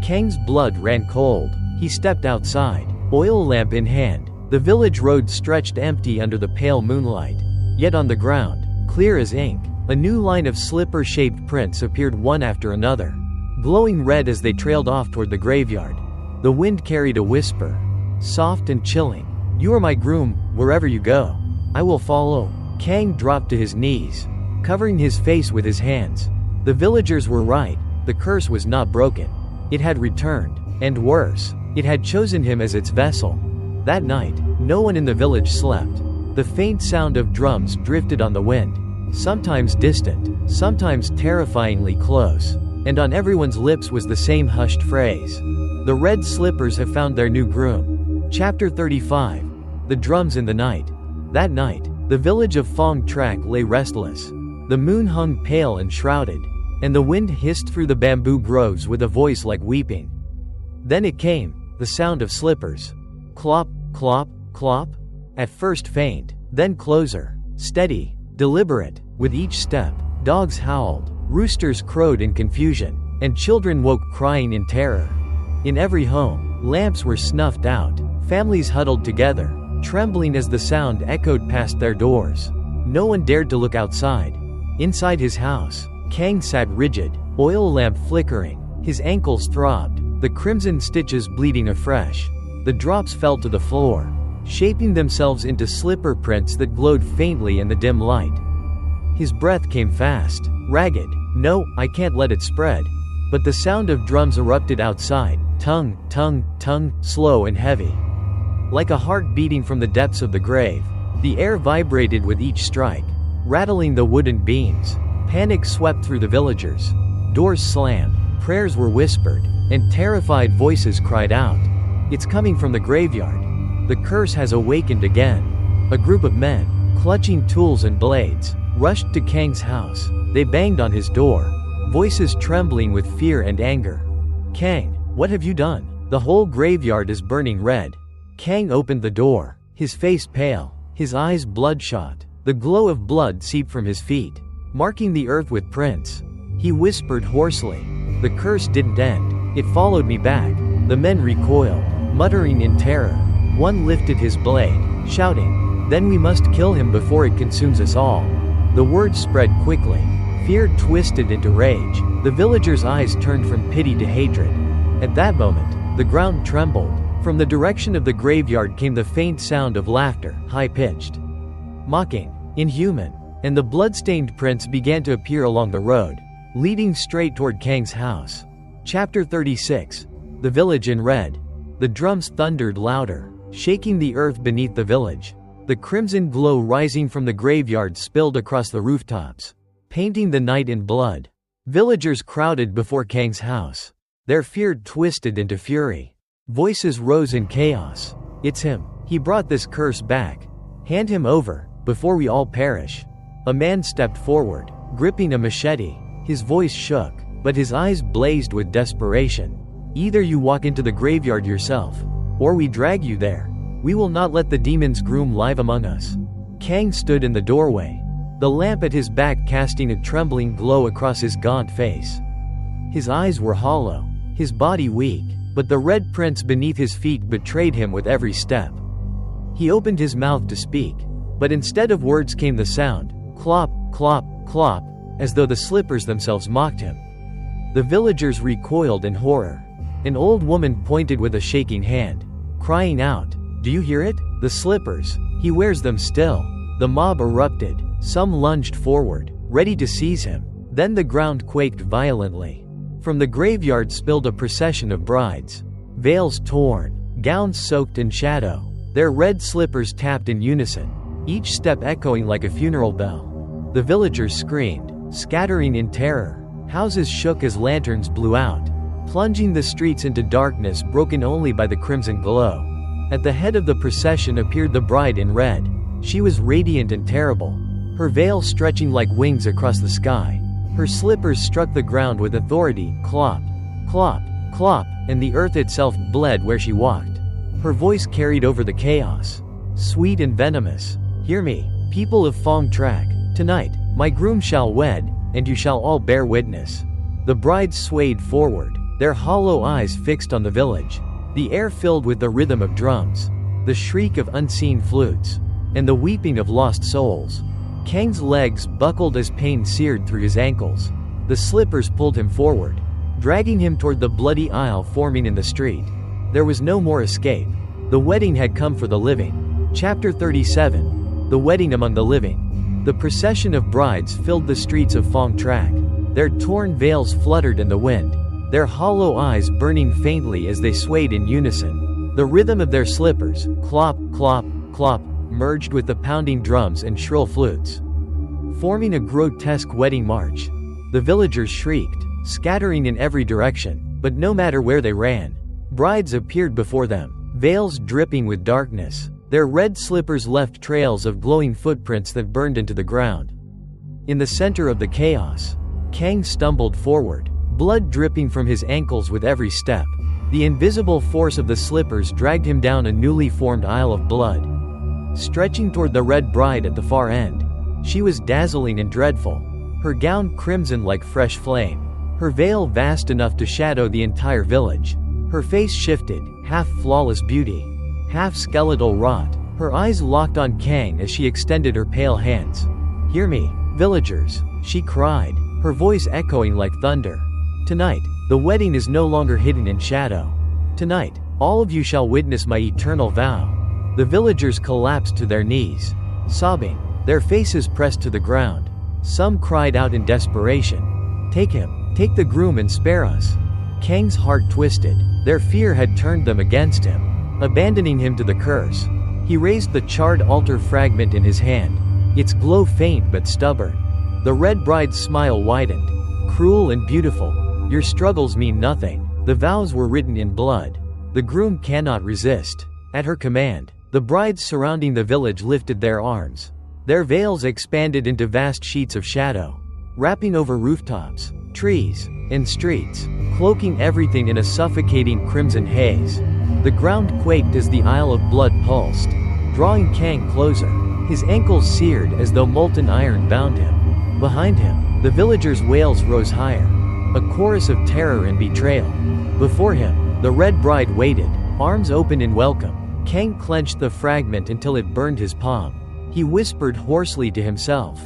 Kang's blood ran cold. He stepped outside, oil lamp in hand. The village road stretched empty under the pale moonlight. Yet on the ground, clear as ink, a new line of slipper-shaped prints appeared one after another, glowing red as they trailed off toward the graveyard. The wind carried a whisper, soft and chilling. "You are my groom, wherever you go. I will follow." Kang dropped to his knees, covering his face with his hands. The villagers were right, the curse was not broken. It had returned, and worse, it had chosen him as its vessel. That night, no one in the village slept. The faint sound of drums drifted on the wind, sometimes distant, sometimes terrifyingly close, and on everyone's lips was the same hushed phrase, "The red slippers have found their new groom." Chapter 35. The Drums in the Night. That night, the village of Phong Track lay restless. The moon hung pale and shrouded, and the wind hissed through the bamboo groves with a voice like weeping. Then it came, the sound of slippers. Clop, clop, clop. At first faint, then closer, steady, deliberate. With each step, dogs howled, roosters crowed in confusion, and children woke crying in terror. In every home, lamps were snuffed out, families huddled together, trembling as the sound echoed past their doors. No one dared to look outside. Inside his house, Kang sat rigid, oil lamp flickering. His ankles throbbed, the crimson stitches bleeding afresh. The drops fell to the floor, shaping themselves into slipper prints that glowed faintly in the dim light. His breath came fast, ragged. "No, I can't let it spread." But the sound of drums erupted outside, tung, tung, tung, slow and heavy. Like a heart beating from the depths of the grave, the air vibrated with each strike, rattling the wooden beams. Panic swept through the villagers. Doors slammed, prayers were whispered, and terrified voices cried out. It's coming from the graveyard. The curse has awakened again. A group of men, clutching tools and blades, rushed to Kang's house. They banged on his door, voices trembling with fear and anger. Kang, what have you done? The whole graveyard is burning red. Kang opened the door, his face pale, his eyes bloodshot. The glow of blood seeped from his feet, marking the earth with prints. He whispered hoarsely, "The curse didn't end. It followed me back." The men recoiled, muttering in terror. One lifted his blade, shouting, "Then we must kill him before it consumes us all." The word spread quickly. Fear twisted into rage. The villagers' eyes turned from pity to hatred. At that moment, the ground trembled. From the direction of the graveyard came the faint sound of laughter, high-pitched, mocking, inhuman, and the blood-stained prints began to appear along the road, leading straight toward Kang's house. Chapter 36. The Village in Red. The drums thundered louder, shaking the earth beneath the village. The crimson glow rising from the graveyard spilled across the rooftops, painting the night in blood. Villagers crowded before Kang's house, their fear twisted into fury. Voices rose in chaos. "It's him. He brought this curse back. Hand him over, before we all perish." A man stepped forward, gripping a machete. His voice shook, but his eyes blazed with desperation. "Either you walk into the graveyard yourself, or we drag you there. We will not let the demons groom live among us." Kang stood in the doorway, the lamp at his back casting a trembling glow across his gaunt face. His eyes were hollow, his body weak, but the red prints beneath his feet betrayed him with every step. He opened his mouth to speak, but instead of words came the sound, clop, clop, clop, as though the slippers themselves mocked him. The villagers recoiled in horror. An old woman pointed with a shaking hand, crying out, "Do you hear it? The slippers. He wears them still." The mob erupted. Some lunged forward, ready to seize him. Then the ground quaked violently. From the graveyard spilled a procession of brides, veils torn, gowns soaked in shadow. Their red slippers tapped in unison, each step echoing like a funeral bell. The villagers screamed, scattering in terror. Houses shook as lanterns blew out, plunging the streets into darkness broken only by the crimson glow. At the head of the procession appeared the bride in red. She was radiant and terrible, her veil stretching like wings across the sky. Her slippers struck the ground with authority, clop, clop, clop, and the earth itself bled where she walked. Her voice carried over the chaos, sweet and venomous. "Hear me, people of Fong Track. Tonight, my groom shall wed, and you shall all bear witness." The brides swayed forward, their hollow eyes fixed on the village. The air filled with the rhythm of drums, the shriek of unseen flutes, and the weeping of lost souls. Kang's legs buckled as pain seared through his ankles. The slippers pulled him forward, dragging him toward the bloody aisle forming in the street. There was no more escape. The wedding had come for the living. Chapter 37. The Wedding Among the Living. The procession of brides filled the streets of Fong Track. Their torn veils fluttered in the wind, their hollow eyes burning faintly as they swayed in unison. The rhythm of their slippers, clop, clop, clop, merged with the pounding drums and shrill flutes, forming a grotesque wedding march. The villagers shrieked, scattering in every direction, but no matter where they ran, brides appeared before them, veils dripping with darkness. Their red slippers left trails of glowing footprints that burned into the ground. In the center of the chaos, Kang stumbled forward, blood dripping from his ankles with every step. The invisible force of the slippers dragged him down a newly formed aisle of blood, stretching toward the red bride at the far end. She was dazzling and dreadful, her gown crimson like fresh flame, her veil vast enough to shadow the entire village. Her face shifted, half flawless beauty, half skeletal rot, her eyes locked on Kang as she extended her pale hands. "Hear me, villagers," she cried, her voice echoing like thunder. "Tonight, the wedding is no longer hidden in shadow. Tonight, all of you shall witness my eternal vow." The villagers collapsed to their knees, sobbing, their faces pressed to the ground. Some cried out in desperation, "Take him, take the groom and spare us." Kang's heart twisted, their fear had turned them against him. abandoning him to the curse. He raised the charred altar fragment in his hand, its glow faint but stubborn. The red bride's smile widened. Cruel and beautiful, your struggles mean nothing. The vows were written in blood. The groom cannot resist. At her command, the brides surrounding the village lifted their arms. Their veils expanded into vast sheets of shadow, wrapping over rooftops, trees, and streets, cloaking everything in a suffocating crimson haze. The ground quaked as the Isle of Blood pulsed, drawing Kang closer, his ankles seared as though molten iron bound him. Behind him, the villagers' wails rose higher, a chorus of terror and betrayal. Before him, the red bride waited, arms open in welcome. Kang clenched the fragment until it burned his palm. He whispered hoarsely to himself,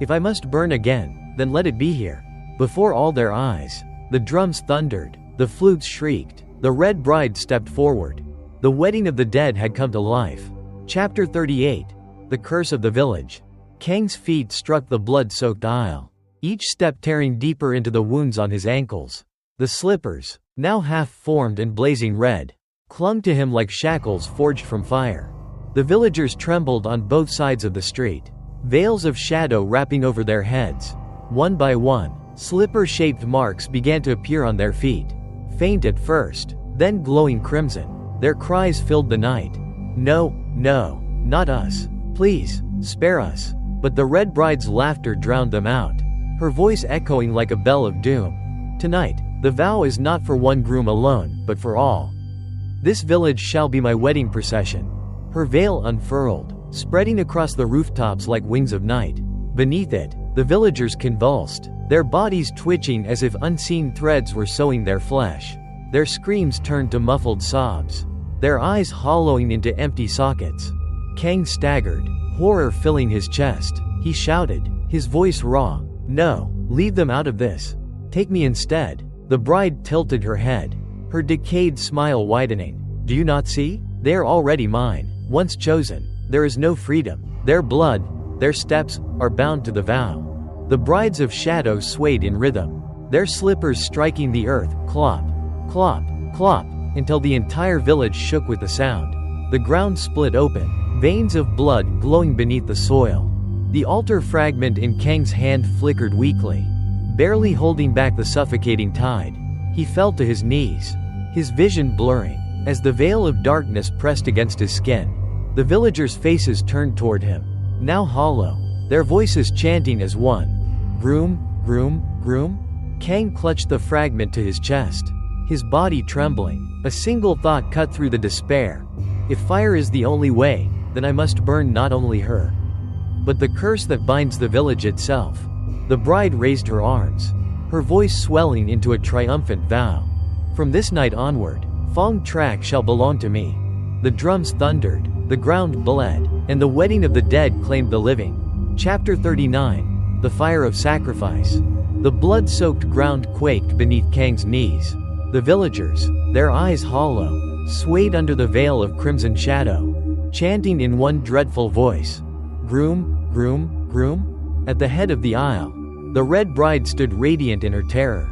"If I must burn again, then let it be here." Before all their eyes, the drums thundered, the flutes shrieked, the red bride stepped forward. The wedding of the dead had come to life. Chapter 38. The Curse of the Village. Kang's feet struck the blood-soaked aisle, each step tearing deeper into the wounds on his ankles. The slippers, now half-formed and blazing red, clung to him like shackles forged from fire. The villagers trembled on both sides of the street, veils of shadow wrapping over their heads. One by one, slipper-shaped marks began to appear on their feet, faint at first, then glowing crimson. Their cries filled the night. "No, no, not us. Please, spare us." But the red bride's laughter drowned them out, her voice echoing like a bell of doom. "Tonight, the vow is not for one groom alone, but for all. This village shall be my wedding procession." Her veil unfurled, spreading across the rooftops like wings of night. Beneath it, the villagers convulsed, their bodies twitching as if unseen threads were sewing their flesh. Their screams turned to muffled sobs, their eyes hollowing into empty sockets. Kang staggered, horror filling his chest. He shouted, his voice raw, "No, leave them out of this. Take me instead." The bride tilted her head, her decayed smile widening. "Do you not see? They are already mine. Once chosen, there is no freedom. Their blood, their steps, are bound to the vow." The brides of shadow swayed in rhythm, their slippers striking the earth, clop, clop, clop, until the entire village shook with the sound. The ground split open, veins of blood glowing beneath the soil. The altar fragment in Kang's hand flickered weakly, barely holding back the suffocating tide. He fell to his knees, his vision blurring, as the veil of darkness pressed against his skin. The villagers' faces turned toward him, now hollow, their voices chanting as one. "Groom, groom, groom?" Kang clutched the fragment to his chest, his body trembling. A single thought cut through the despair. If fire is the only way, then I must burn not only her, but the curse that binds the village itself. The bride raised her arms, her voice swelling into a triumphant vow. "From this night onward, Fong Trak shall belong to me." The drums thundered, the ground bled, and the wedding of the dead claimed the living. Chapter 39. The Fire of Sacrifice. The blood-soaked ground quaked beneath Kang's knees. The villagers, their eyes hollow, swayed under the veil of crimson shadow, chanting in one dreadful voice, "Groom, groom, groom?" At the head of the aisle, the red bride stood radiant in her terror,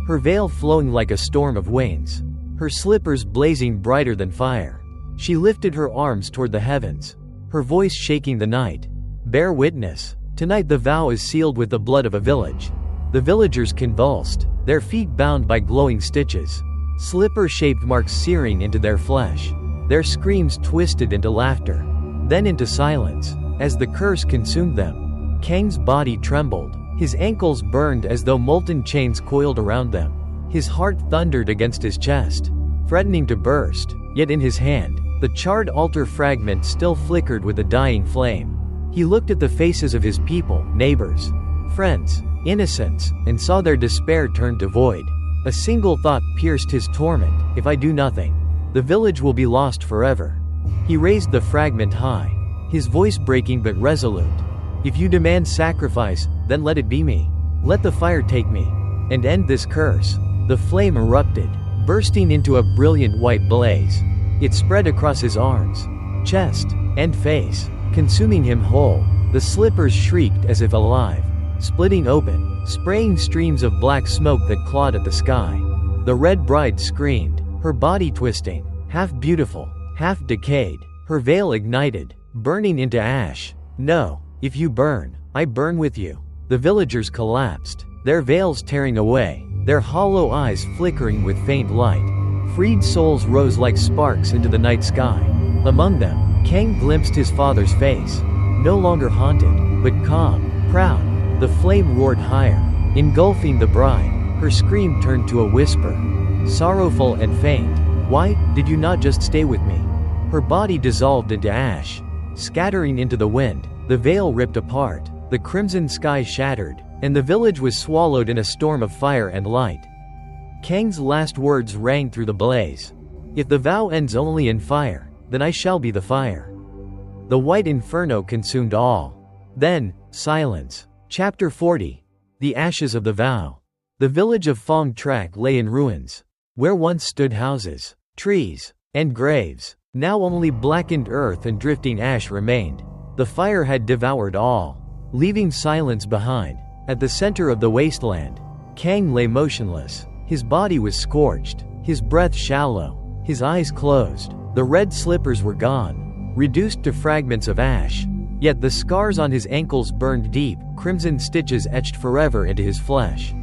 her veil flowing like a storm of wings, her slippers blazing brighter than fire. She lifted her arms toward the heavens, her voice shaking the night. "Bear witness. Tonight the vow is sealed with the blood of a village." The villagers convulsed, their feet bound by glowing stitches, slipper-shaped marks searing into their flesh. Their screams twisted into laughter, then into silence, as the curse consumed them. Kang's body trembled, his ankles burned as though molten chains coiled around them. His heart thundered against his chest, threatening to burst, yet in his hand, the charred altar fragment still flickered with a dying flame. He looked at the faces of his people, neighbors, friends, innocents, and saw their despair turn to void. A single thought pierced his torment: if I do nothing, the village will be lost forever. He raised the fragment high, his voice breaking but resolute. "If you demand sacrifice, then let it be me. Let the fire take me, and end this curse." The flame erupted, bursting into a brilliant white blaze. It spread across his arms, chest, and face, consuming him whole. The slippers shrieked as if alive, splitting open, spraying streams of black smoke that clawed at the sky. The red bride screamed, her body twisting, half beautiful, half decayed, her veil ignited, burning into ash. "No, if you burn, I burn with you." The villagers collapsed, their veils tearing away, their hollow eyes flickering with faint light. Freed souls rose like sparks into the night sky. Among them, Kang glimpsed his father's face, no longer haunted, but calm, proud. The flame roared higher, engulfing the bride. Her scream turned to a whisper, sorrowful and faint. "Why did you not just stay with me?" Her body dissolved into ash, scattering into the wind. The veil ripped apart, the crimson sky shattered, and the village was swallowed in a storm of fire and light. Kang's last words rang through the blaze. "If the vow ends only in fire, then I shall be the fire." The white inferno consumed all. Then, silence. Chapter 40. The Ashes of the Vow. The village of Fong Trak lay in ruins. Where once stood houses, trees, and graves, now only blackened earth and drifting ash remained. The fire had devoured all, leaving silence behind. At the center of the wasteland, Kang lay motionless. His body was scorched, his breath shallow, his eyes closed. The red slippers were gone, reduced to fragments of ash. Yet the scars on his ankles burned deep, crimson stitches etched forever into his flesh.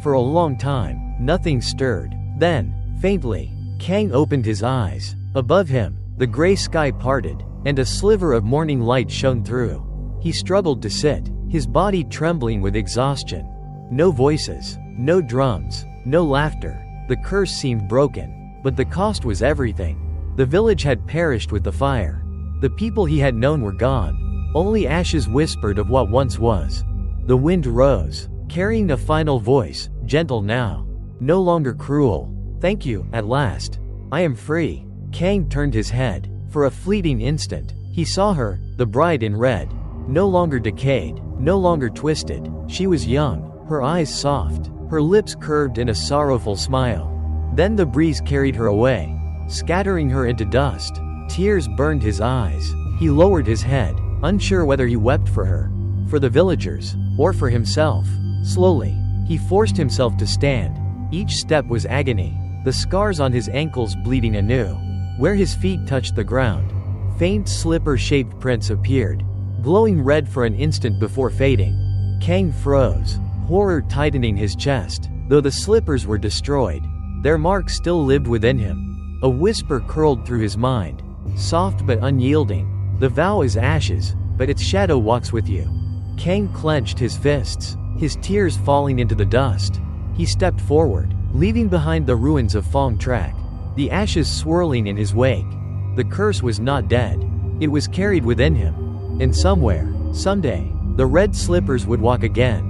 For a long time, nothing stirred. Then, faintly, Kang opened his eyes. Above him, the gray sky parted, and a sliver of morning light shone through. He struggled to sit, his body trembling with exhaustion. No voices, no drums, no laughter. The curse seemed broken, but the cost was everything. The village had perished with the fire. The people he had known were gone. Only ashes whispered of what once was. The wind rose, carrying a final voice, gentle now, no longer cruel. "Thank you, at last. I am free." Kang turned his head. For a fleeting instant, he saw her, the bride in red. No longer decayed, no longer twisted. She was young, her eyes soft, her lips curved in a sorrowful smile. Then the breeze carried her away, scattering her into dust. Tears burned his eyes. He lowered his head, unsure whether he wept for her, for the villagers, or for himself. Slowly, he forced himself to stand. Each step was agony, the scars on his ankles bleeding anew. Where his feet touched the ground, faint slipper-shaped prints appeared, glowing red for an instant before fading. Kang froze, horror tightening his chest. Though the slippers were destroyed, their mark still lived within him. A whisper curled through his mind, soft but unyielding. "The vow is ashes, but its shadow walks with you." Kang clenched his fists, his tears falling into the dust. He stepped forward, leaving behind the ruins of Fong Trak, the ashes swirling in his wake. The curse was not dead. It was carried within him. And somewhere, someday, the red slippers would walk again.